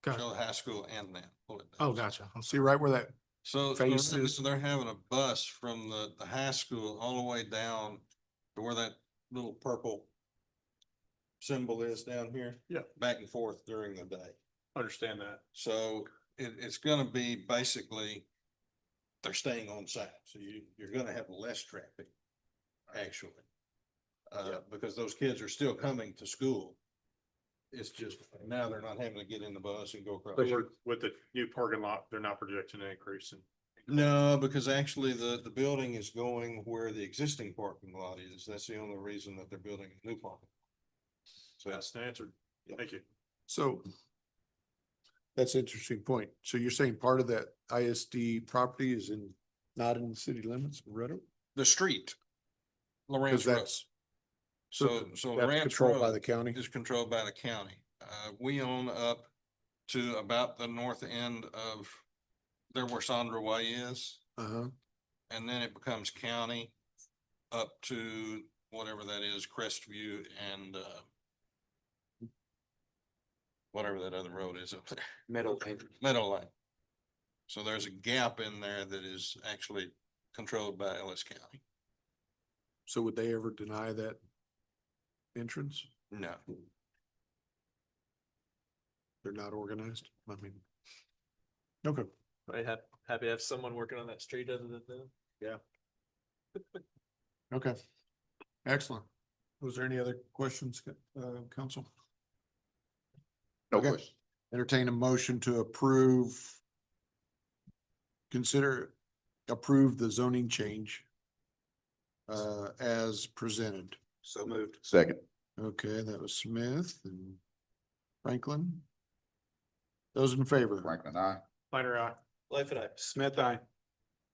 Got Show the high school and that. Pull it down. Oh, gotcha. I'm See right where that So face is? they're having a bus from the high school all the way down to where that little purple symbol is down here. Yeah. Back and forth during the day. Understand that. So it's gonna be basically, they're staying on site, so you're gonna have less traffic, actually. Because those kids are still coming to school. It's just, now they're not having to get in the bus and go across. With the new parking lot, they're not projecting an increase in. No, because actually the building is going where the existing parking lot is. That's the only reason that they're building a new parking. So that's the answer. Thank you. So that's an interesting point. So you're saying part of that ISD property is not in the city limits of Red Oak? The street. Because Lawrence Road. that's So that's Lawrence controlled by Road the county. is controlled by the county. We own up to about the north end of there where Sandra Way is. Uh-huh. And then it becomes county up to whatever that is, Crestview and whatever that other road is up there. Meadow Lane. Meadow Lane. So there's a gap in there that is actually controlled by Ellis County. So would they ever deny that entrance? No. They're not organized? I mean. Okay. I happy to have someone working on that street other than them. Yeah. Okay. Excellent. Was there any other questions, council? No Okay. question. Entertain a motion to approve. Approve the zoning change. As presented. So moved. Second. Okay, that was Smith and Franklin. Those in favor? Franklin, aye. Minor eye. Life and I. Smith, aye.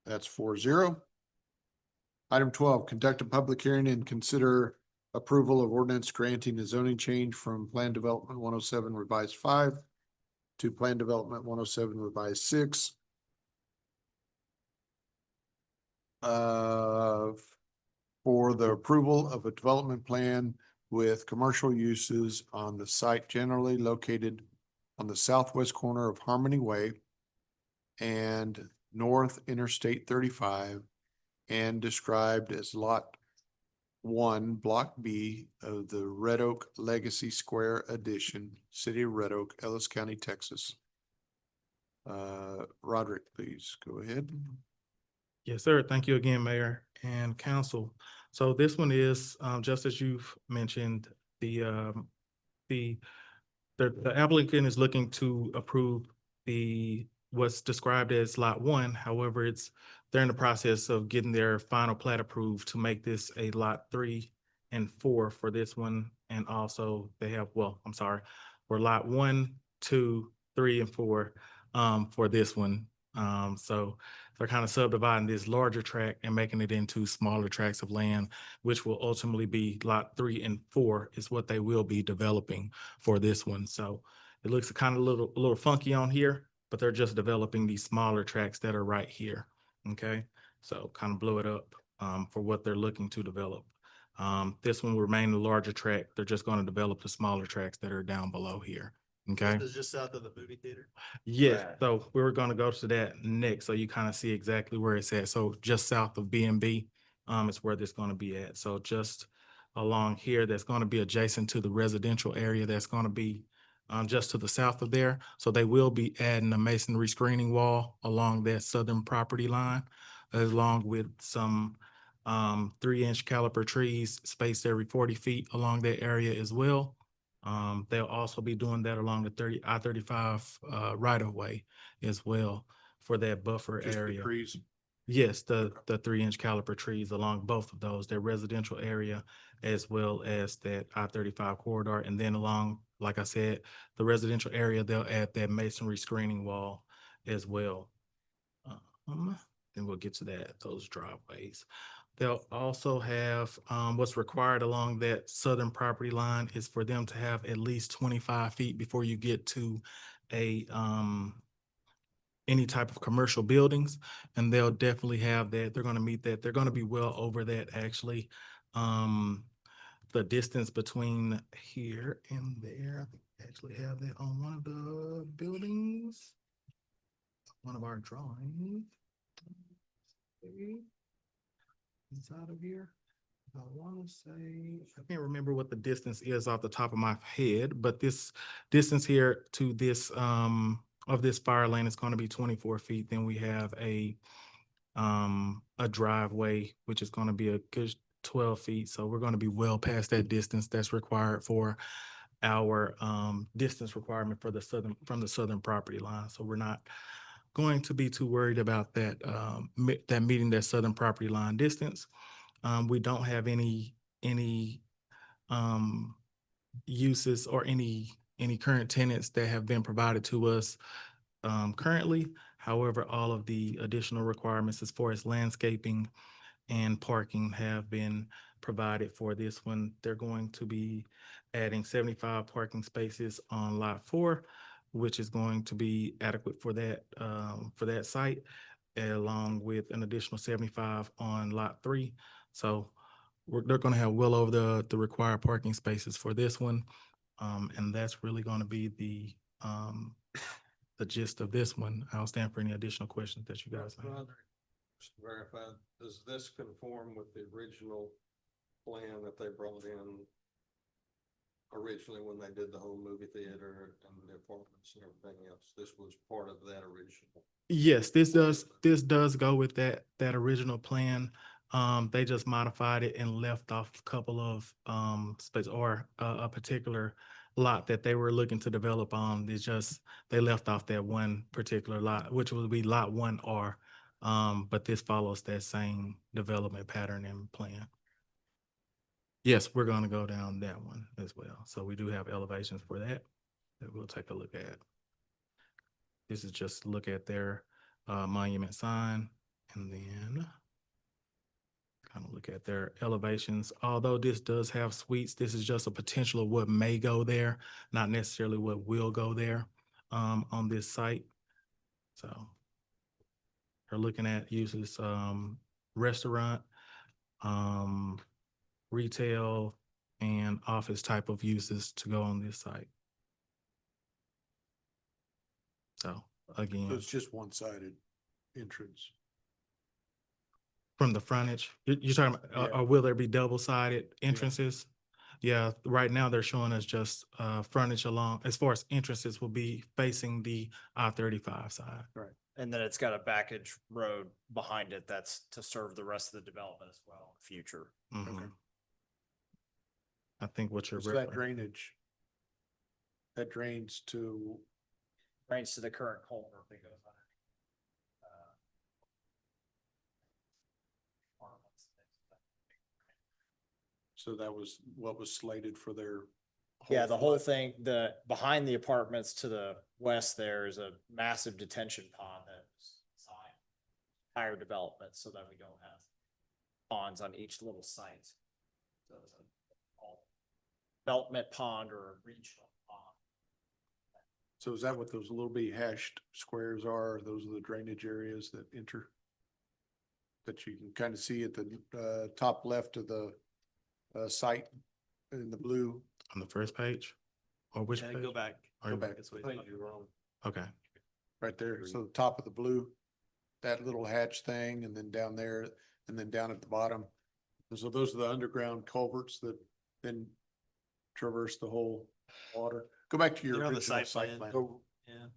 That's 4-0. Item 12, conduct a public hearing and consider approval of ordinance granting a zoning change from Plan Development 107 Revised 5 to Plan Development 107 Revised 6. For the approval of a development plan with commercial uses on the site generally located on the southwest corner of Harmony Way and North Interstate 35 and described as Lot 1, Block B of the Red Oak Legacy Square Addition, City of Red Oak, Ellis County, Texas. Roderick, please go ahead. Yes, sir. Thank you again, Mayor and Council. So this one is, just as you've mentioned, the, the applicant is looking to approve what's described as Lot 1. However, they're in the process of getting their final plat approved to make this a Lot 3 and 4 for this one. And also they have, well, I'm sorry, for Lot 1, 2, 3, and 4, for this one. So they're kind of subdividing this larger tract and making it into smaller tracts of land, which will ultimately be Lot 3 and 4 is what they will be developing for this one. So it looks kind of a little funky on here, but they're just developing these smaller tracts that are right here. Okay, so kind of blow it up for what they're looking to develop. This one will remain the larger tract. They're just going to develop the smaller tracts that are down below here. Okay. This is just south of the movie theater. Yes, so we were gonna go to that next, so you kind of see exactly where it's at. So just south of B&B, is where this gonna be at. So just along here, that's gonna be adjacent to the residential area that's gonna be just to the south of there. So they will be adding a masonry screening wall along that southern property line, along with some 3-inch caliper trees spaced every 40 feet along that area as well. They'll also be doing that along the I-35 right of way as well for that buffer Just the area. trees. Yes, the 3-inch caliper trees along both of those, their residential area as well as that I-35 corridor. And then along, like I said, the residential area, they'll add that masonry screening wall as well. Then we'll get to that, those driveways. They'll also have, what's required along that southern property line is for them to have at least 25 feet before you get to any type of commercial buildings, and they'll definitely have that. They're gonna meet that. They're gonna be well over that, actually. The distance between here and there, I think we actually have that on one of the buildings. One of our drawings. Inside of here, I want to say, I can't remember what the distance is off the top of my head, but this distance here to this of this fire lane is going to be 24 feet. Then we have a driveway, which is going to be a good 12 feet. So we're going to be well past that distance that's required for our distance requirement for the southern property line. So we're not going to be too worried about that that meeting that southern property line distance. We don't have any uses or any current tenants that have been provided to us currently. However, all of the additional requirements as far as landscaping and parking have been provided for this one. They're going to be adding 75 parking spaces on Lot 4, which is going to be adequate for that site, along with an additional 75 on Lot 3. So they're going to have well over the required parking spaces for this one, and that's really going to be the gist of this one. I'll stand for any additional questions that you guys may have. Just to verify, does this conform with the original plan that they brought in originally when they did the whole movie theater and the apartments and everything else? This was part of that original. Yes, this does go with that original plan. They just modified it and left off a couple of space or a particular lot that they were looking to develop on. It's just they left off that one particular lot, which would be Lot 1R. But this follows that same development pattern and plan. Yes, we're going to go down that one as well. So we do have elevations for that we'll take a look at. This is just look at their monument sign, and then kind of look at their elevations. Although this does have suites, this is just a potential of what may go there, not necessarily what will go there on this site. So we're looking at uses restaurant, retail, and office type of uses to go on this site. So again, So it's just one-sided entrance. from the frontage, you're talking about, or will there be double-sided entrances? Yeah, right now they're showing us just frontage along, as far as entrances will be facing the I-35 side. Right. And then it's got a backage road behind it that's to serve the rest of the development as well, in the future. Mhm. I think what you're So that referring. drainage, that drains to, Drains to the current culvert that goes on. so that was what was slated for their. Yeah, the whole flood. thing, behind the apartments to the west there is a massive detention pond that's designed. Higher development so that we don't have ponds on each little site. So it's a development pond or a regional pond. So is that what those little bitty hashed squares are? Those are the drainage areas that enter? That you can kind of see at the top left of the site in the blue. On the first page? Or which page? Go back. Are Go you- back. Okay. Right there. So the top of the blue, that little hatch thing, and then down there, and then down at the bottom. So those are the underground culverts that then traverse the whole water. Go back to your They're on the original site site plan. plan. Go- Yeah.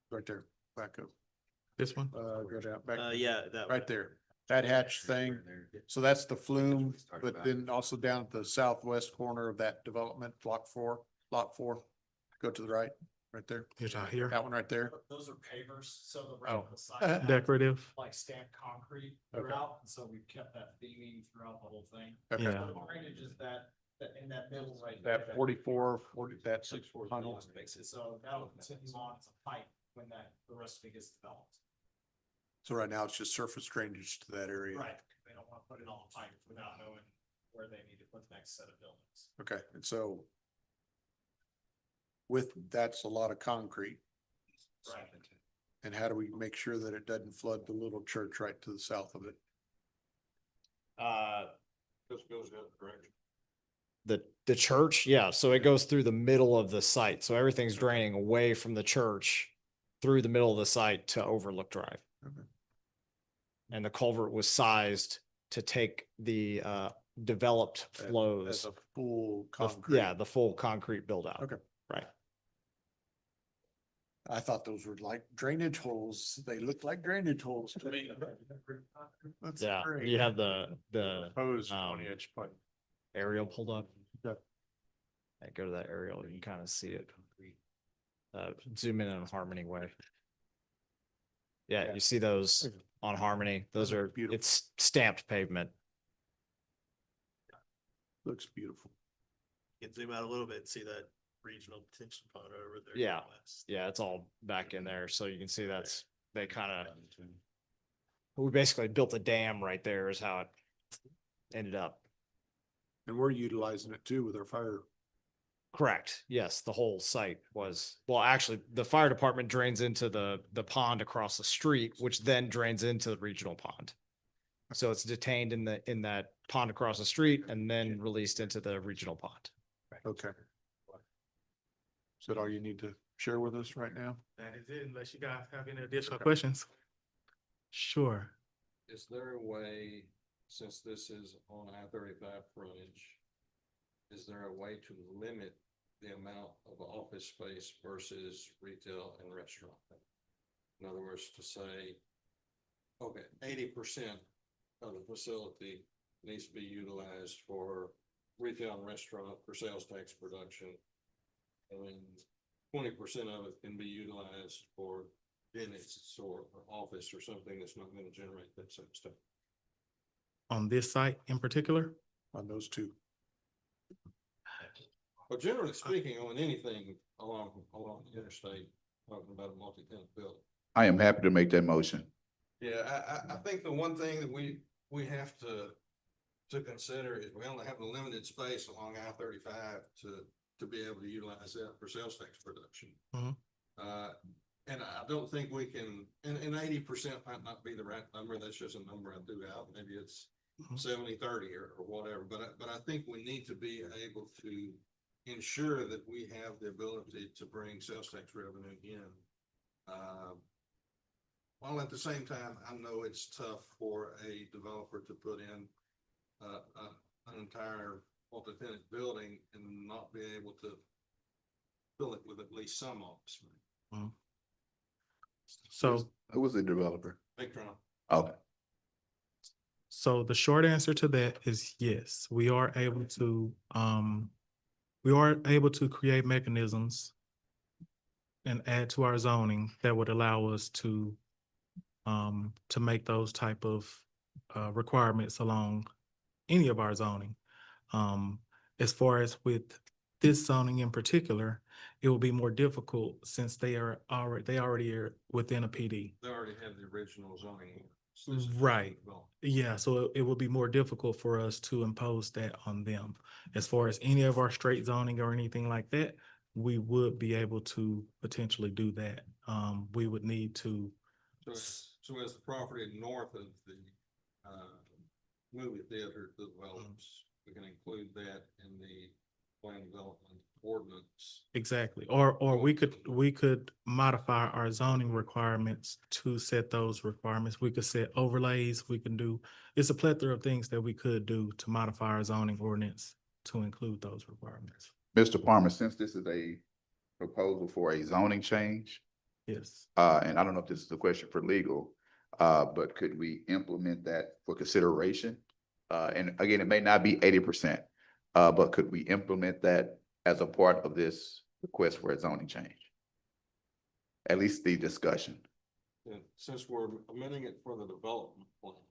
Right there, back up, This one? go down, back. Yeah, that. Right there, that hatch thing. So that's the flume, but then also down at the southwest corner of that development, lot four, go to the right, right there. Here's out here. That one right there. Those are pavers, so the Oh. right side. Decorative. Like stamped concrete Okay. throughout, and so we've kept that theming throughout the whole thing. Okay. Yeah. The drainage is that in that middle right. That there. 44, 40, that 6 tunnel. So that will continue on as a pipe when the rest of it gets developed. So right now it's just surface drainage to that area. Right, they don't want to put it on the pipe without knowing where they need to put the next set of buildings. Okay, and so with, that's a lot of concrete. Right. And how do we make sure that it doesn't flood the little church right to the south of it? Just goes the other direction. The church, yeah, so it goes through the middle of the site, so everything's draining away from the church through the middle of the site to Overlook Drive. Okay. And the culvert was sized to take the developed As flows. a full the- concrete. Yeah, the full concrete build out. Okay. Right. I thought those were like drainage holes. They look like drainage holes to me. That's Yeah, great. you have the Proposed Um, 20-inch pipe. aerial pulled up. Yeah. I go to that aerial, you can kind of see it. Zoom in on Harmony Way. Yeah, you see those on Harmony. Those are, Beautiful. it's stamped pavement. Looks beautiful. You can zoom out a little bit and see that regional detention pond over there. to the Yeah. west. Yeah, it's all back in there. So you can see they kind of, we basically built a dam right there is how it ended up. And we're utilizing it too with our fire. Correct. Yes, the whole site was, well, actually, the fire department drains into the pond across the street, which then drains into the regional pond. So it's detained in that pond across the street and then released into the regional pond. Okay. Is that all you need to share with us right now? That is it, unless you guys have any additional questions. Sure. Is there a way, since this is on I-35 frontage, is there a way to limit the amount of office space versus retail and restaurant? In other words, to say, okay, 80% of the facility needs to be utilized for retail and restaurant for sales tax production. And 20% of it can be utilized for business or office or something that's not gonna generate that same stuff. On this site in particular? On those two. But generally speaking, on anything along the interstate, talking about a multi-tenant building. I am happy to make that motion. Yeah, I think the one thing that we have to consider is we only have a limited space along I-35 to be able to utilize that for sales tax production. Mhm. And I don't think we can, and 80% might not be the right number. That's just a number I threw out. Maybe it's 70-30 or whatever, but I think we need to be able to ensure that we have the ability to bring sales tax revenue in. While at the same time, I know it's tough for a developer to put in an entire multi-tenant building and not be able to fill it with at least some office space. So, Who was the developer? Victron. Okay. so the short answer to that is yes, we are able to create mechanisms and add to our zoning that would allow us to make those type of requirements along any of our zoning. As far as with this zoning in particular, it will be more difficult since they already are within a PD. They already have the original zoning. So this is just Right. development. Yeah, so it will be more difficult for us to impose that on them. As far as any of our straight zoning or anything like that, we would be able to potentially do that. We would need to, So as the property north of the movie theater develops, we can include that in the plan development ordinance. exactly, or we could modify our zoning requirements to set those requirements. We could set overlays, we can do, it's a plethora of things that we could do to modify our zoning ordinance to include those requirements. Mr. Palmer, since this is a proposal for a zoning change, Yes. and I don't know if this is a question for legal, but could we implement that for consideration? And again, it may not be 80%, but could we implement that as a part of this request for a zoning change? At least the discussion. And since we're amending it for the development plan,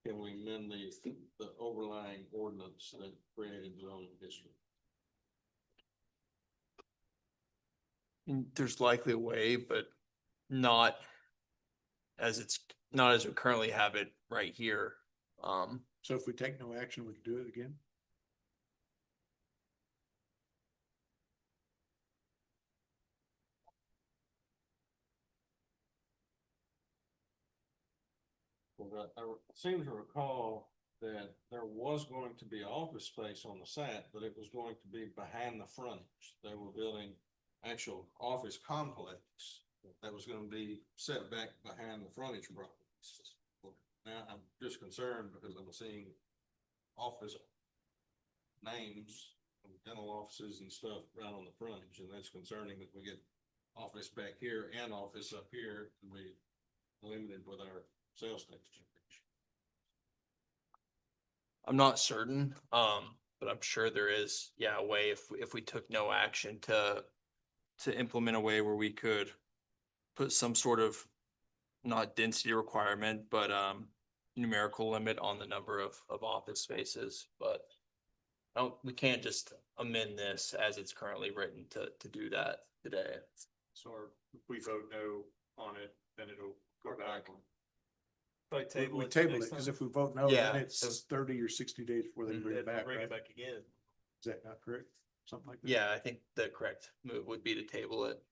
can we amend the overlying ordinance that created zoning district? There's likely a way, but not not as we currently have it right here. So if we take no action, we can do it again? Well, I seem to recall that there was going to be office space on the site, but it was going to be behind the frontage. They were building actual office complex that was gonna be set back behind the frontage properties. Now, I'm just concerned because I'm seeing office names, dental offices and stuff right on the frontage, and that's concerning that we get office back here and office up here, and we limited with our sales tax generation. I'm not certain, but I'm sure there is, yeah, a way if we took no action to implement a way where we could put some sort of not density requirement, but numerical limit on the number of office spaces, but we can't just amend this as it's currently written to do that today. So if we vote no on it, then it'll go back. Probably We table it, because if we vote no, Yeah. then it's 30 or 60 days before they bring it back, Bring right? it back again. Is that not correct? Something like that? Yeah, I think the correct move would be to table it.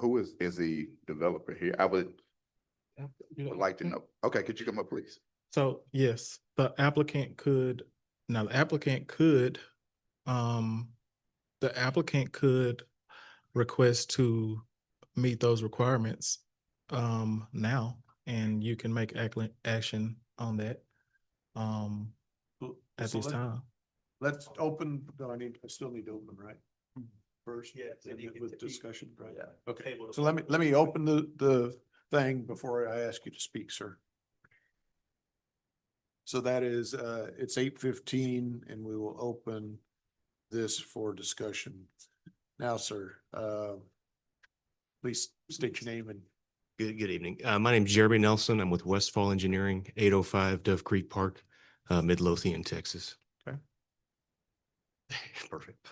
Who is the developer here? I would like to know. Okay, could you come up, please? So yes, the applicant could request to meet those requirements now, and you can make action on that at So this time. Let's open, I still need to open, right? First, Yeah, so you can- with discussion, right? Yeah. Okay, Table it. so let me open the thing before I ask you to speak, sir. So that is, it's 8:15 and we will open this for discussion. Now, sir, please state your name and. Good evening. My name is Jeremy Nelson. I'm with Westfall Engineering, 805 Dove Creek Park, Midlothian, Texas. Okay. Perfect.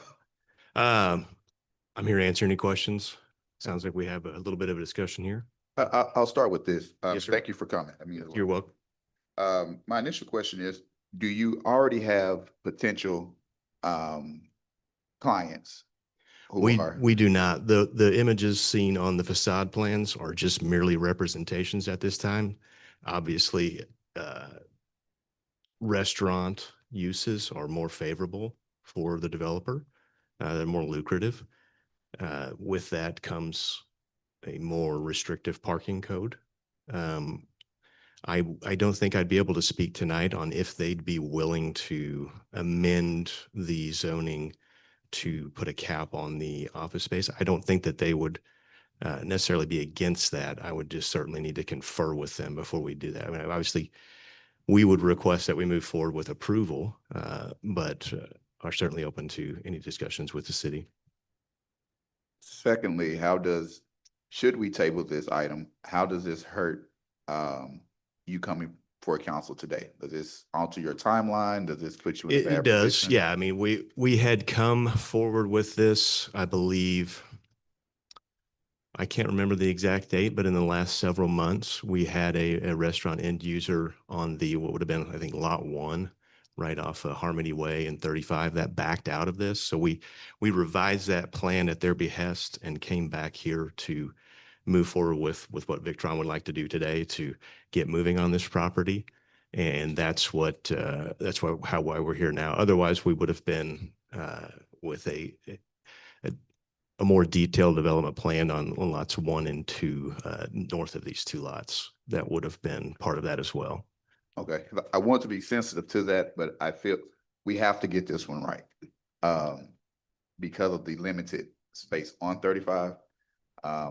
I'm here to answer any questions. Sounds like we have a little bit of a discussion here. I'll start with this. Yes, sir. Thank you for coming. I mean, You're welcome. my initial question is, do you already have potential clients? who are- We do not. The images seen on the facade plans are just merely representations at this time. Obviously, restaurant uses are more favorable for the developer. They're more lucrative. With that comes a more restrictive parking code. I don't think I'd be able to speak tonight on if they'd be willing to amend the zoning to put a cap on the office space. I don't think that they would necessarily be against that. I would just certainly need to confer with them before we do that. I mean, obviously, we would request that we move forward with approval, but are certainly open to any discussions with the city. Secondly, should we table this item, how does this hurt you coming for council today? Does this alter your timeline? Does this put you in a It bad does, position? yeah. I mean, we had come forward with this, I believe, I can't remember the exact date, but in the last several months, we had a restaurant end user on the, what would have been, I think, lot 1, right off of Harmony Way and 35 that backed out of this. So we revised that plan at their behest and came back here to move forward with what Victron would like to do today to get moving on this property. And that's why we're here now. Otherwise, we would have been with a more detailed development plan on lots 1 and 2 north of these 2 lots. That would have been part of that as well. Okay, I want to be sensitive to that, but I feel we have to get this one right. Because of the limited space on 35.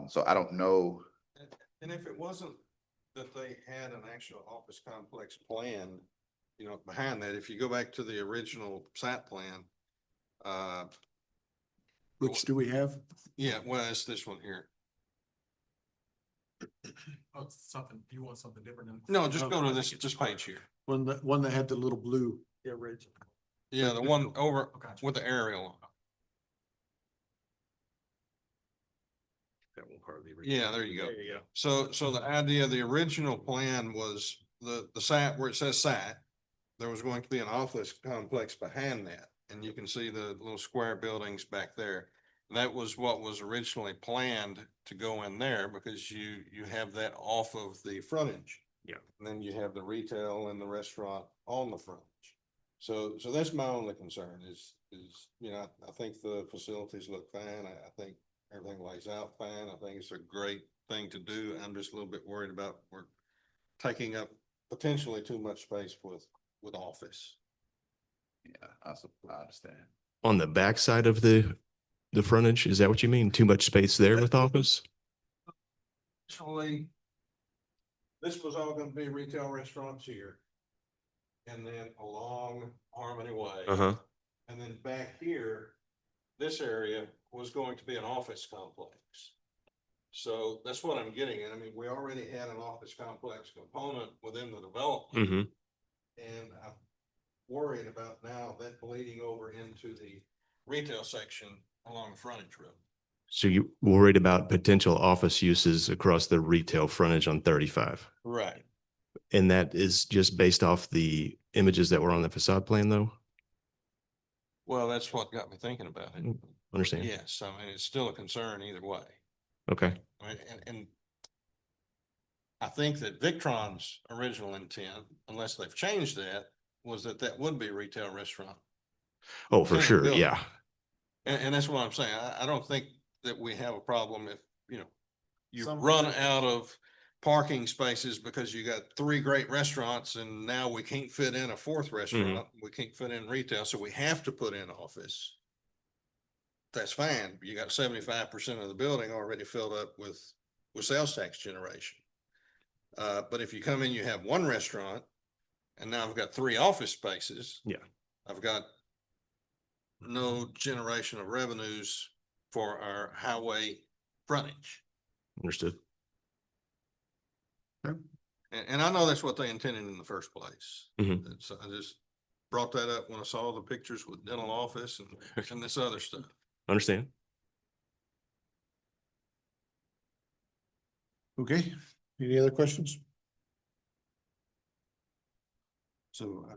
So I don't know. And if it wasn't that they had an actual office complex plan, you know, behind that, if you go back to the original site plan, Which do we have? yeah, well, it's this one here. Oh, something, you want something different than? No, just go to this page here. One that had the little blue. The original. Yeah, the one over with the aerial. That one part of the Yeah, there you go. There you go. So the idea of the original plan was the site where it says site, there was going to be an office complex behind that. And you can see the little square buildings back there. That was what was originally planned to go in there because you have that off of the frontage. Yeah. And then you have the retail and the restaurant on the frontage. So that's my only concern is, you know, I think the facilities look fine. I think everything lays out fine. I think it's a great thing to do. I'm just a little bit worried about we're taking up potentially too much space with office. Yeah, I understand. On the backside of the frontage, is that what you mean? Too much space there with office? Actually, this was all gonna be retail restaurants here. And then along Harmony Way. Uh-huh. And then back here, this area was going to be an office complex. So that's what I'm getting at. I mean, we already had an office complex component within the development. Mm-hmm. And I'm worried about now that bleeding over into the retail section along the frontage road. So you worried about potential office uses across the retail frontage on 35? Right. And that is just based off the images that were on the facade plan, though? Well, that's what got me thinking about it. Understand? Yes, I mean, it's still a concern either way. Okay. I mean, and I think that Victron's original intent, unless they've changed that, was that would be a retail restaurant. Oh, for Tenant sure. building. Yeah. And that's what I'm saying. I don't think that we have a problem if, you know, you Some run facilities- out of parking spaces because you got 3 great restaurants and now we can't fit in a 4th restaurant. We can't fit in retail, so we have to put in office. That's fine. You got 75% of the building already filled up with sales tax generation. But if you come in, you have 1 restaurant and now I've got 3 office spaces. Yeah. I've got no generation of revenues for our highway frontage. Understood. And I know that's what they intended in the first place. Mhm. And so I just brought that up when I saw the pictures with dental office and this other stuff. Understand? Okay, any other questions? So I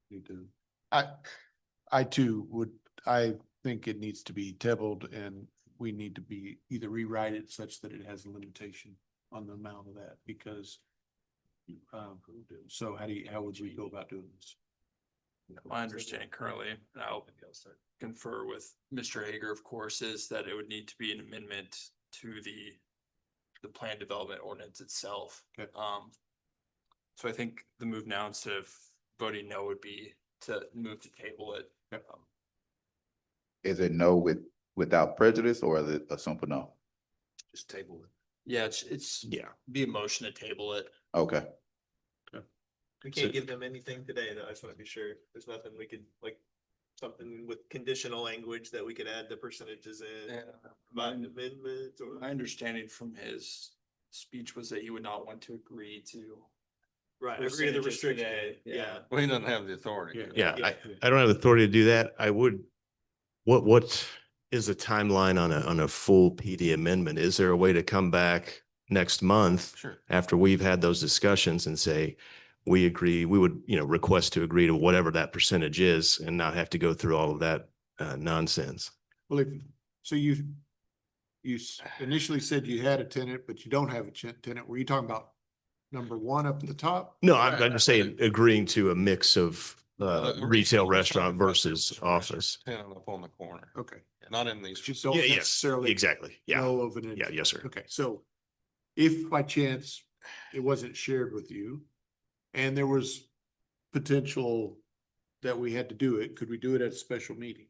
need to. I too I think it needs to be tabled and we need to be either rewrite it such that it has a limitation on the amount of that because. So how would we go about doing this? My understanding currently, and I'll confer with Mr. Hager, of course, is that it would need to be an amendment to the plan development ordinance itself. Okay. So I think the move now, instead of voting no, would be to move to table it. Is it no without prejudice or is it a simple no? Just table it. Yeah, it's be a motion to table it. Okay. We can't give them anything today, though. I just want to be sure. There's nothing we could, like, something with conditional language that we could add the percentages in, provide an amendment or. My understanding from his speech was that he would not want to agree to. Right, agree to the percentages restriction, today. yeah. Well, he doesn't have the authority. Yeah, I don't have the authority to do that. I would, what is the timeline on a full PD amendment? Is there a way to come back next month? Sure. After we've had those discussions and say, we agree, we would, request to agree to whatever that percentage is and not have to go through all of that nonsense. Well, so you initially said you had a tenant, but you don't have a tenant. Were you talking about number one up at the top? No, I'm just saying agreeing to a mix of retail restaurant versus office. Tenant up on the corner, Okay. not in these. You don't Yeah, yes, necessarily exactly. Yeah. know of an. Yeah, yes, sir. Okay, so if by chance it wasn't shared with you and there was potential that we had to do it, could we do it at a special meeting?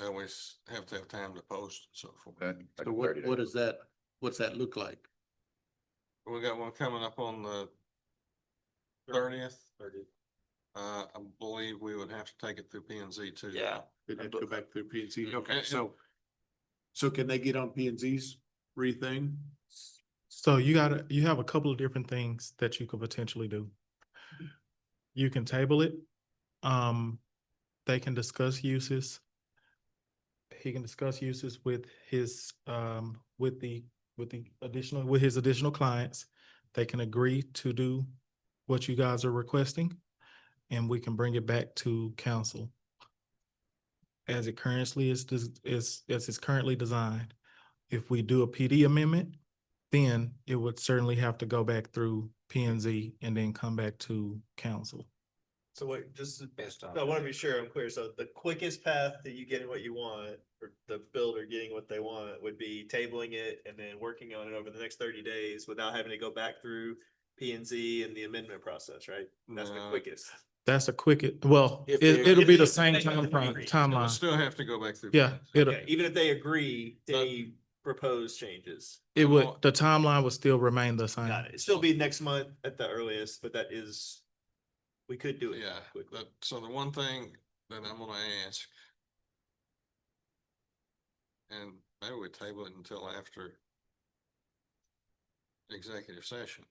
Always have to have time to post and so forth. So what is that, what's that look like? We got one coming up on the 30th. I believe we would have to take it through P and Z too. Yeah. They'd have to go back through P and Z. Okay, And- so can they get on P and Z's thing? So you have a couple of different things that you could potentially do. You can table it. They can discuss uses. He can discuss uses with his, with his additional clients. They can agree to do what you guys are requesting, and we can bring it back to council. As it currently is as it's currently designed. If we do a PD amendment, then it would certainly have to go back through P and Z and then come back to council. So wait, just, I want to be sure I'm clear. So the quickest path to you getting what you want, or the builder getting what they want, would be tabling it and then working on it over the next 30 days without having to go back through P and Z and the amendment process, right? That's the No. quickest. That's a quick, well, If they- it'll be the if same they time agree. We'll timeline. still have to go back through. Yeah, it'll, Okay, even if they agree to any proposed changes. it would, the timeline would still remain the same. Got it. It'd still be next month at the earliest, but that is, we could do it. Yeah, quickly. but so the one thing that I'm gonna ask. And maybe we table it until after. Executive session.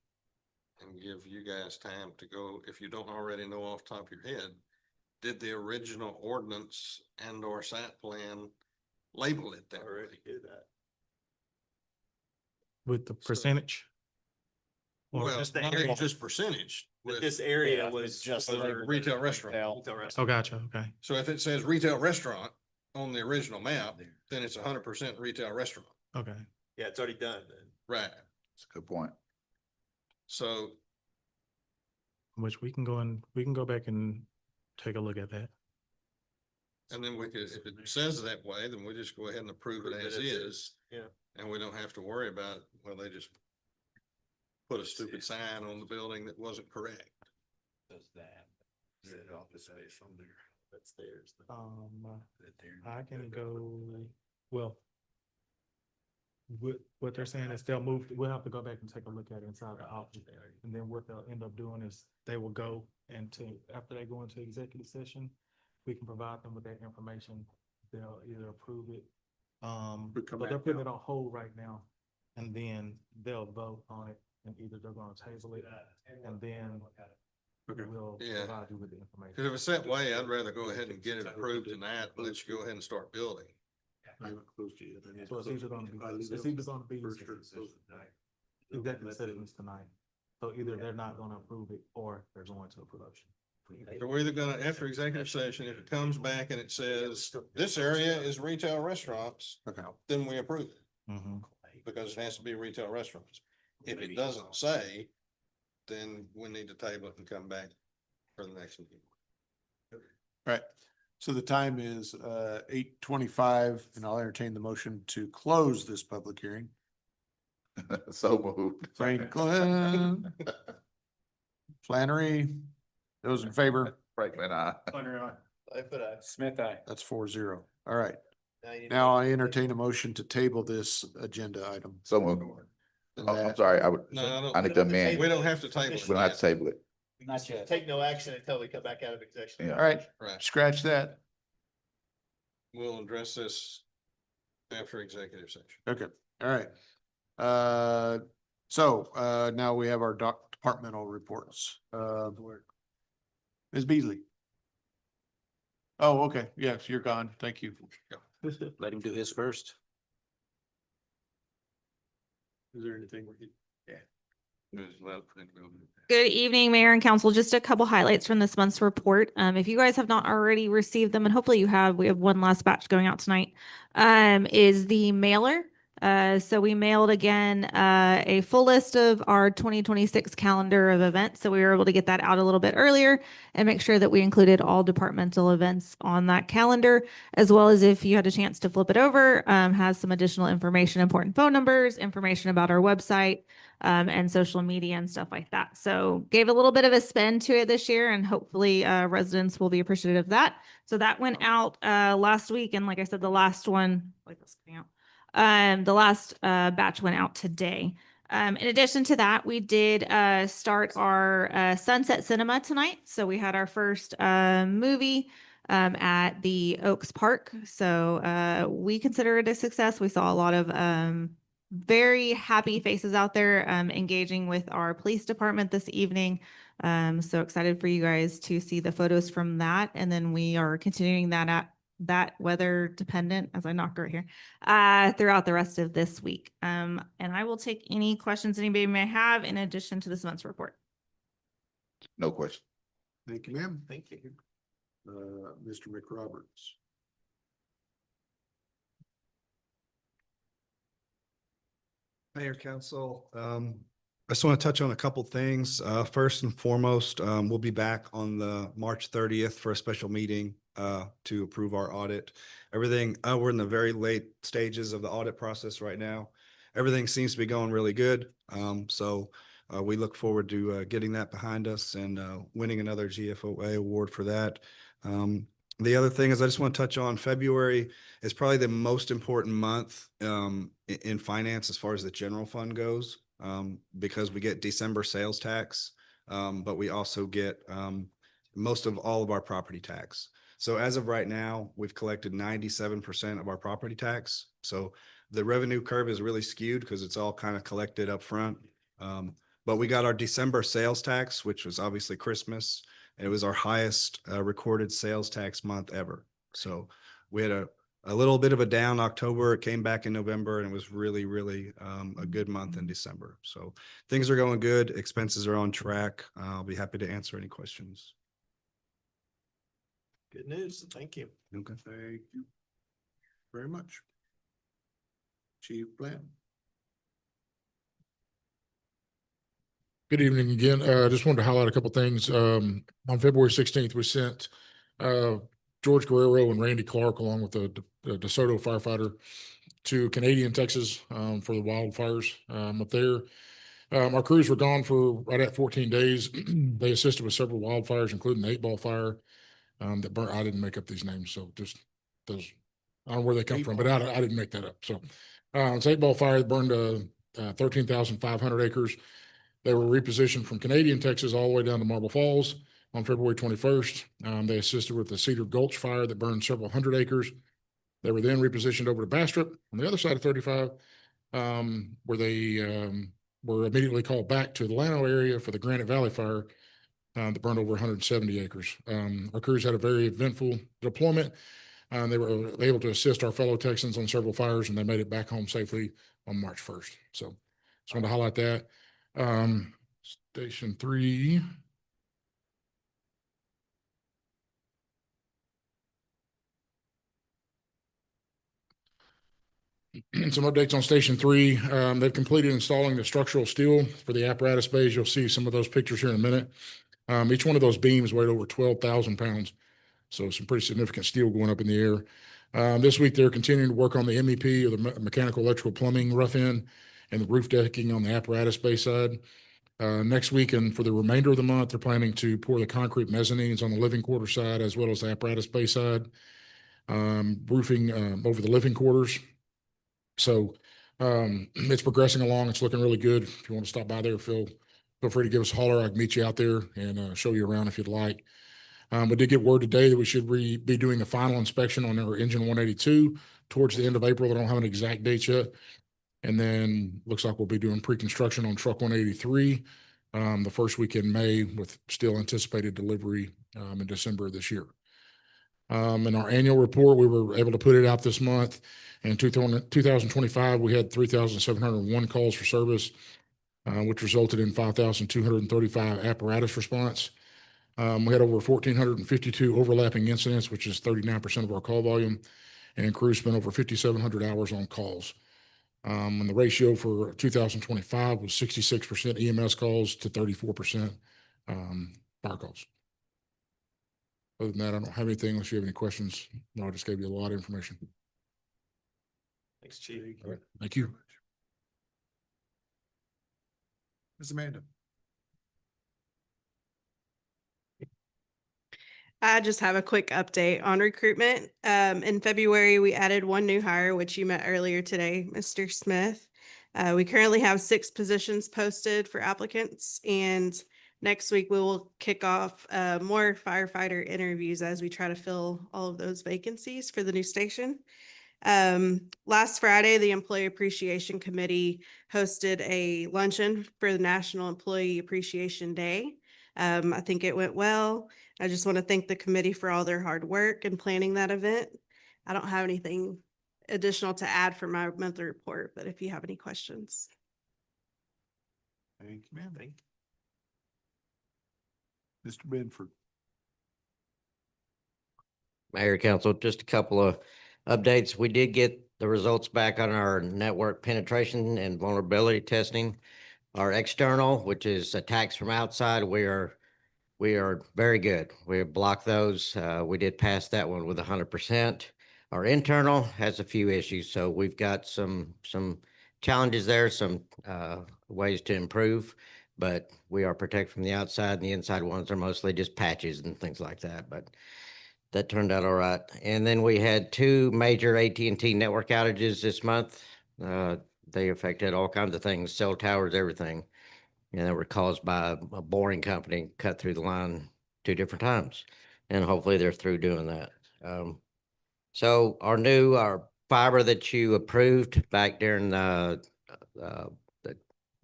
And give you guys time to go, if you don't already know off the top of your head. Did the original ordinance and or site plan label it that way? Already did that. With the percentage. Or- Well, just the not area. even just percentage. But this area Yeah, was it's just was a retail restaurant. Retail Oh, restaurant. gotcha, okay. So if it says retail restaurant on the original map, then it's 100% retail restaurant. Okay. Yeah, it's already done then. Right. That's a good point. So Which we can go back and take a look at that. and then we could, if it says that way, then we just go ahead and approve it as is. Yeah. And we don't have to worry about, well, they just put a stupid sign on the building that wasn't correct. Does that. Office space from there. That's theirs. I can go, well. What they're saying is they'll move, we'll have to go back and take a look at it inside the office. And then what they'll end up doing is they will go after they go into executive session, we can provide them with that information. They'll either approve it. But they're putting it on hold right now. And then they'll vote on it and either they're gonna table it and then we'll Yeah. provide you with the information. Cause if it's that way, I'd rather go ahead and get it approved tonight and let you go ahead and start building. I haven't closed it yet. So it's either gonna be executive sessions tonight. So either they're not gonna approve it or they're going to approve it. So we're either gonna, after executive session, if it comes back and it says, this area is retail restaurants, then we approve it. Mhm. Because it has to be retail restaurants. If it doesn't say, then we need to table it and come back for the next meeting. All right, so the time is 8:25 and I'll entertain the motion to close this public hearing. So moved. Franklin, Flannery. Those in favor? Franklin, I. Smith, aye. That's 4-0. All right. Now you Now know. I entertain a motion to table this agenda item. So moved. And Oh, I'm that- sorry, I would, No, I don't. I need to amend. We don't have to table it. We don't have to table it. Not yet. Take no action until we come back out of executive. Yeah. All right, Right. scratch that. We'll address this after executive session. Okay, all right. Now we have our departmental reports. Ms. Beasley. Oh, okay. Yes, you're gone. Thank you. Let him do his first. Is there anything we could? Good evening, Mayor and Council. Just a couple highlights from this month's report. If you guys have not already received them, and hopefully you have, we have one last batch going out tonight, is the mailer. So we mailed again a full list of our 2026 calendar of events. So we were able to get that out a little bit earlier and make sure that we included all departmental events on that calendar, as well as if you had a chance to flip it over, has some additional information, important phone numbers, information about our website, and social media and stuff like that. So gave a little bit of a spin to it this year, and hopefully residents will be appreciative of that. So that went out last week. And like I said, the last one, like this coming out. The last batch went out today. In addition to that, we did start our Sunset Cinema tonight. So we had our first movie at the Oaks Park. So we consider it a success. We saw a lot of very happy faces out there engaging with our police department this evening. So excited for you guys to see the photos from that. And then we are continuing that weather dependent, as I knock right here, throughout the rest of this week. And I will take any questions anybody may have in addition to this month's report. No question. Thank you, ma'am. Thank you. Mr. McRoberts. Mayor, Council, I just want to touch on a couple things. First and foremost, we'll be back on the March 30th for a special meeting to approve our audit. Everything, we're in the very late stages of the audit process right now. Everything seems to be going really good. So we look forward to getting that behind us and winning another GFOA award for that. The other thing is I just want to touch on February is probably the most important month in finance as far as the general fund goes, because we get December sales tax, but we also get most of all of our property tax. So as of right now, we've collected 97% of our property tax. So the revenue curve is really skewed because it's all kind of collected up front. But we got our December sales tax, which was obviously Christmas. And it was our highest recorded sales tax month ever. So we had a little bit of a down October. It came back in November, and it was really, really a good month in December. So things are going good. Expenses are on track. I'll be happy to answer any questions. Good news. Thank you. Okay. Thank you very much. Chief Bland. Good evening again. Just wanted to highlight a couple things. On February 16th, we sent George Guerrero and Randy Clark along with the DeSoto firefighter to Canadian, Texas for the wildfires up there. Our crews were gone for right at 14 days. They assisted with several wildfires, including the 8-Ball fire that burnt. I didn't make up these names, so just those. I don't know where they come from, but I didn't make that up. So it's 8-Ball fire that burned 13,500 acres. They were repositioned from Canadian, Texas, all the way down to Marble Falls on February 21st. They assisted with the Cedar Gulch fire that burned several hundred acres. They were then repositioned over to Bastrop on the other side of 35, where they were immediately called back to the Llano area for the Granite Valley fire that burned over 170 acres. Our crews had a very eventful deployment. They were able to assist our fellow Texans on several fires, and they made it back home safely on March 1st. So just wanted to highlight that. Station 3. Some updates on Station 3. They've completed installing the structural steel for the apparatus bays. You'll see some of those pictures here in a minute. Each one of those beams weighed over 12,000 pounds. So some pretty significant steel going up in the air. This week, they're continuing to work on the MEP, or the mechanical, electrical, plumbing rough end, and the roof decking on the apparatus bay side. Next week and for the remainder of the month, they're planning to pour the concrete mezzanines on the living quarter side as well as the apparatus bay side, roofing over the living quarters. So it's progressing along. It's looking really good. If you want to stop by there, feel free to give us a holler. I can meet you out there and show you around if you'd like. We did get word today that we should be doing the final inspection on our engine 182 towards the end of April. I don't have an exact date yet. And then looks like we'll be doing pre-construction on truck 183 the first week in May, with still anticipated delivery in December of this year. In our annual report, we were able to put it out this month. In 2025, we had 3,701 calls for service, which resulted in 5,235 apparatus response. We had over 1,452 overlapping incidents, which is 39% of our call volume, and crews spent over 5,700 hours on calls. And the ratio for 2025 was 66% EMS calls to 34% fire calls. Other than that, I don't have anything unless you have any questions. No, I just gave you a lot of information. Thanks, Chief. All right, thank you. Ms. Amanda. I just have a quick update on recruitment. In February, we added one new hire, which you met earlier today, Mr. Smith. We currently have 6 positions posted for applicants, and next week we will kick off more firefighter interviews as we try to fill all of those vacancies for the new station. Last Friday, the Employee Appreciation Committee hosted a luncheon for the National Employee Appreciation Day. I think it went well. I just want to thank the committee for all their hard work in planning that event. I don't have anything additional to add for my monthly report, but if you have any questions. Thank you, ma'am. Thank you. Mr. Bedford. Mayor, Council, just a couple of updates. We did get the results back on our network penetration and vulnerability testing. Our external, which is attacks from outside, we are very good. We have blocked those. We did pass that one with 100%. Our internal has a few issues, so we've got some challenges there, some ways to improve, but we are protected from the outside, and the inside ones are mostly just patches and things like that, but that turned out all right. And then we had 2 major AT&T network outages this month. They affected all kinds of things, cell towers, everything. And they were caused by a boring company cut through the line 2 different times. And hopefully they're through doing that. So our fiber that you approved back during the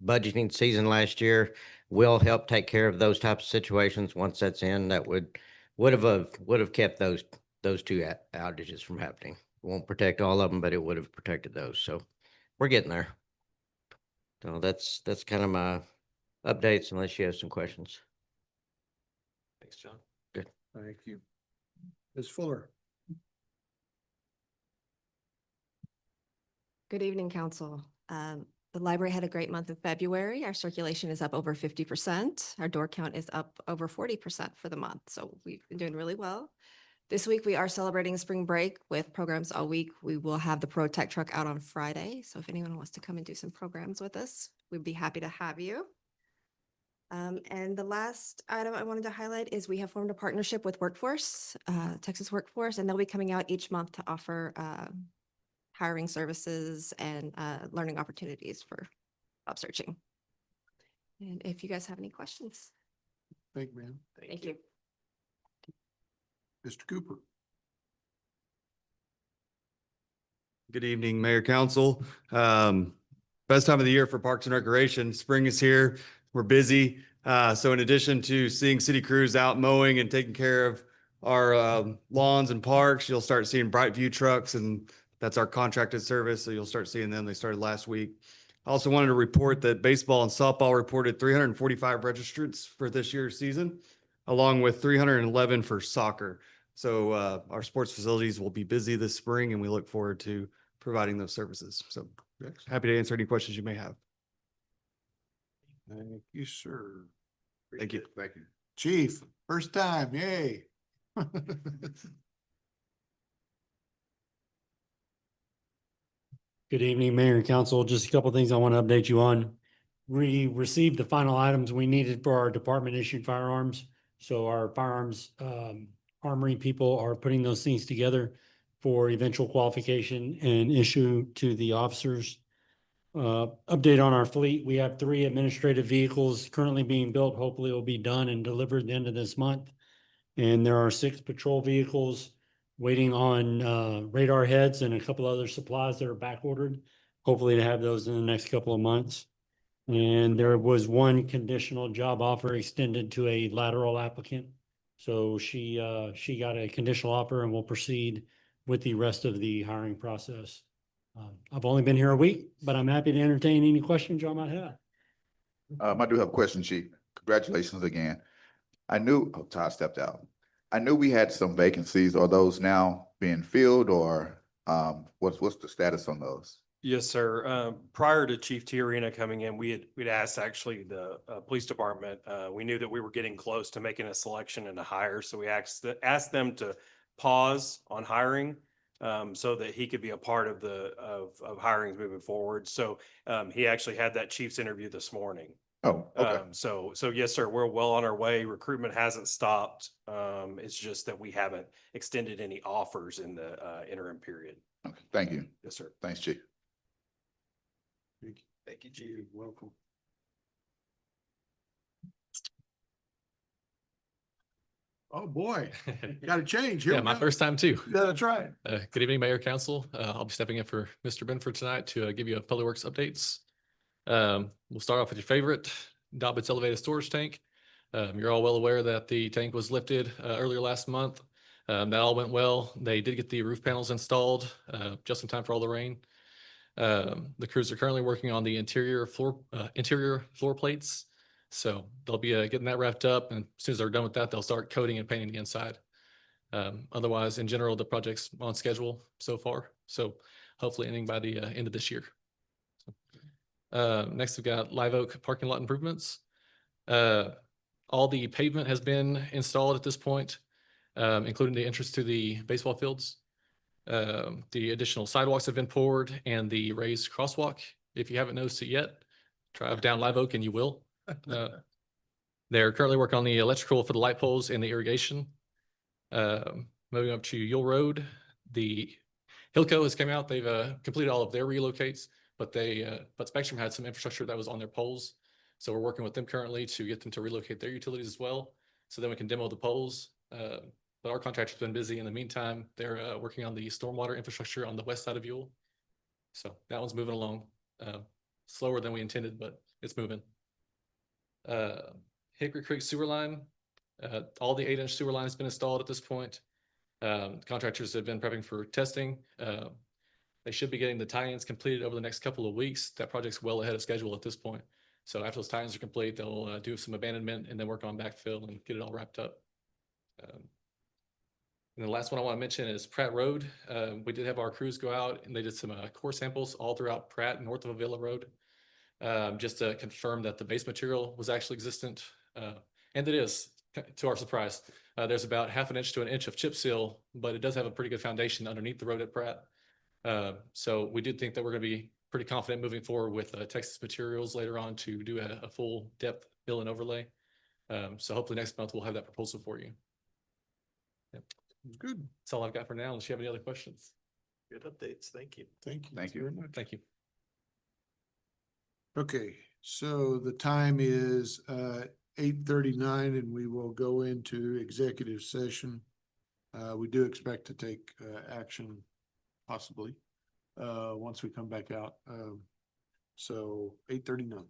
budgeting season last year will help take care of those types of situations. Once that's in, that would have kept those 2 outages from happening. It won't protect all of them, but it would have protected those. So we're getting there. So that's kind of my updates, unless you have some questions. Thanks, John. Good. Thank you. Ms. Fuller. Good evening, Council. The library had a great month of February. Our circulation is up over 50%. Our door count is up over 40% for the month. So we've been doing really well. This week, we are celebrating spring break with programs all week. We will have the Pro Tech truck out on Friday. So if anyone wants to come and do some programs with us, we'd be happy to have you. And the last item I wanted to highlight is we have formed a partnership with Workforce, Texas Workforce, and they'll be coming out each month to offer hiring services and learning opportunities for job searching. And if you guys have any questions. Thank you, ma'am. Thank you. Mr. Cooper. Good evening, Mayor, Council. Best time of the year for Parks and Recreation. Spring is here. We're busy. So in addition to seeing city crews out mowing and taking care of our lawns and parks, you'll start seeing Brightview trucks, and that's our contracted service. So you'll start seeing them. They started last week. I also wanted to report that baseball and softball reported 345 registrants for this year's season, along with 311 for soccer. So our sports facilities will be busy this spring, and we look forward to providing those services. So happy to answer any questions you may have. Thank you, sir. Thank you. Thank you. Chief, first time, yay. Good evening, Mayor and Council. Just a couple of things I want to update you on. we received the final items we needed for our department issued firearms. So our firearms armory people are putting those things together for eventual qualification and issue to the officers. Update on our fleet. We have 3 administrative vehicles currently being built. Hopefully it will be done and delivered at the end of this month. And there are 6 patrol vehicles waiting on radar heads and a couple other supplies that are back ordered. Hopefully to have those in the next couple of months. And there was 1 conditional job offer extended to a lateral applicant. So she got a conditional offer and will proceed with the rest of the hiring process. I've only been here a week, but I'm happy to entertain any questions y'all might have. I do have a question, Chief. Congratulations again. I knew, oh, Todd stepped out. I knew we had some vacancies. Are those now being filled or what's the status on those? Yes, sir. Prior to Chief Tiarena coming in, we'd asked actually the police department. We knew that we were getting close to making a selection and a hire, so we asked them to pause on hiring so that he could be a part of the of hirings moving forward. So he actually had that chief's interview this morning. Oh, okay. So yes, sir, we're well on our way. Recruitment hasn't stopped. It's just that we haven't extended any offers in the interim period. Okay, thank you. Yes, sir. Thanks, Chief. Thank you, Chief. Welcome. Oh, boy, got to change. Yeah, my first time too. Yeah, that's right. Good evening, Mayor, Council. I'll be stepping in for Mr. Benford tonight to give you a Public Works updates. We'll start off with your favorite, Dobbins Elevated Storage Tank. You're all well aware that the tank was lifted earlier last month. That all went well. They did get the roof panels installed just in time for all the rain. The crews are currently working on the interior floor plates. So they'll be getting that wrapped up, and as soon as they're done with that, they'll start coating and painting the inside. Otherwise, in general, the project's on schedule so far. So hopefully ending by the end of this year. Next, we've got Live Oak parking lot improvements. All the pavement has been installed at this point, including the entrance to the baseball fields. The additional sidewalks have been poured and the raised crosswalk. If you haven't noticed it yet, drive down Live Oak and you will. They're currently working on the electrical for the light poles and the irrigation. Moving up to Yule Road, the Hilco has come out. They've completed all of their relocates, but Spectrum had some infrastructure that was on their poles. So we're working with them currently to get them to relocate their utilities as well. So then we can demo the poles. But our contractor's been busy in the meantime. They're working on the stormwater infrastructure on the west side of Yule. So that one's moving along slower than we intended, but it's moving. Hickory Creek sewer line, all the 8-inch sewer line has been installed at this point. Contractors have been prepping for testing. They should be getting the tie-ins completed over the next couple of weeks. That project's well ahead of schedule at this point. So after those tie-ins are complete, they'll do some abandonment and then work on backfill and get it all wrapped up. And the last one I want to mention is Pratt Road. We did have our crews go out and they did some core samples all throughout Pratt north of Avila Road. Just to confirm that the base material was actually existent. And it is, to our surprise. There's about 1/2 inch to 1 inch of chip seal, but it does have a pretty good foundation underneath the road at Pratt. So we do think that we're going to be pretty confident moving forward with Texas Materials later on to do a full depth fill and overlay. So hopefully next month we'll have that proposal for you. Yep. Good. That's all I've got for now. Unless you have any other questions. Good updates. Thank you. Thank you. Thank you. Very much. Thank you. Okay, so the time is 8:39 and we will go into executive session. We do expect to take action possibly once we come back out. So 8:39.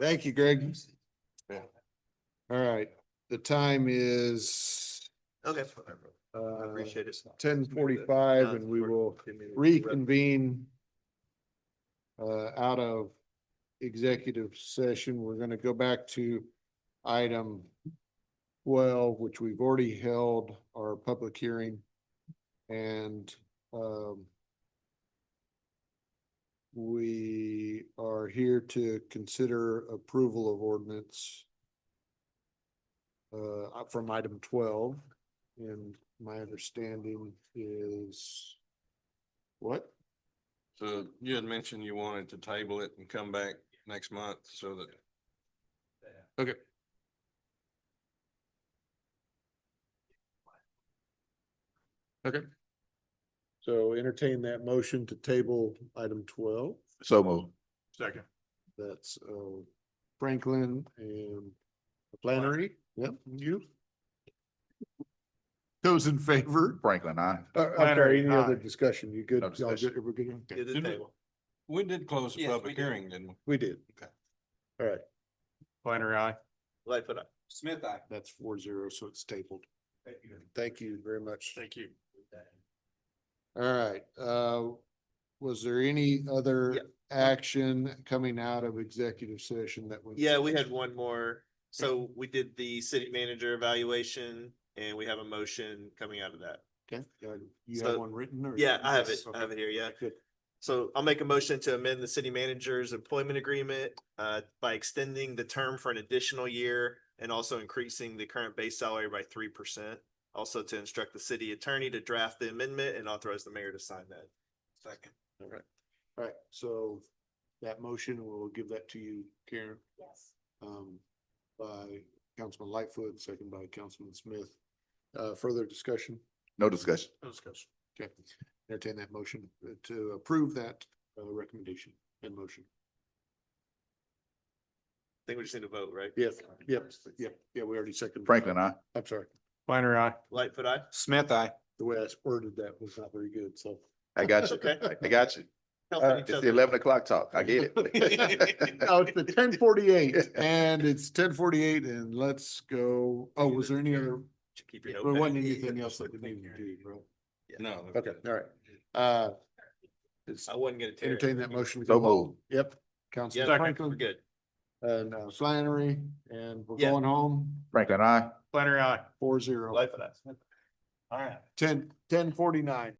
Thank you, Greg. All right, the time is Okay. I appreciate it. 10:45 and we will reconvene out of executive session. We're gonna go back to item 12, which we've already held our public hearing. And we are here to consider approval of ordinance from item 12. And my understanding is what? So you had mentioned you wanted to table it and come back next month so that. Okay. Okay. So entertain that motion to table item 12. So move. Second. That's Franklin and Flannery. Yep, you. Those in favor? Franklin, I. I'm sorry, any other aye. discussion? You good? No Y'all discussion. good? Everybody good? Okay. Get the table. We did close the Yes, we public did. hearing, didn't we? We did. Okay. All right, Flannery, aye. Lightfoot, Smith, I. that's 4-0, so it's tabled. Thank you very much. Thank you. All right, was there any other action coming out of executive session that was? Yeah, we had one more. So we did the city manager evaluation and we have a motion coming out of that. Okay, you have So- one written or? Yeah, I have it. Okay. I have it here, yeah. Good. So I'll make a motion to amend the city manager's employment agreement by extending the term for an additional year and also increasing the current base salary by 3%. Also to instruct the city attorney to draft the amendment and authorize the mayor to sign that. Second. All right, all right, so that motion, we'll give that to you, Karen. Yes. By Councilman Lightfoot, second by Councilman Smith. Further discussion? No discussion. No discussion. Okay, entertain that motion to approve that recommendation and motion. I think we just need to vote, right? Yes, yep, yeah, we already seconded. Franklin, I. I'm sorry, Flannery, aye. Lightfoot, aye. Smith, I. the way I worded that was not very good, so. I got you. Okay. I got you. Helping each It's the other. 11 o'clock talk. I get it. Oh, it's the 10:48 and it's 10:48 and let's go. Oh, was there any other? Keep your There notepad. wasn't anything else that we needed to do, bro. No. Okay, all right. It's I wasn't gonna tear it. entertain that motion. to So go home. moved. Yep. Yeah, Councilman we're Franklin good. and Flannery, and we're Yeah. going home Franklin, I. Flannery, aye. 4-0. Lightfoot, aye. All right. 10:49.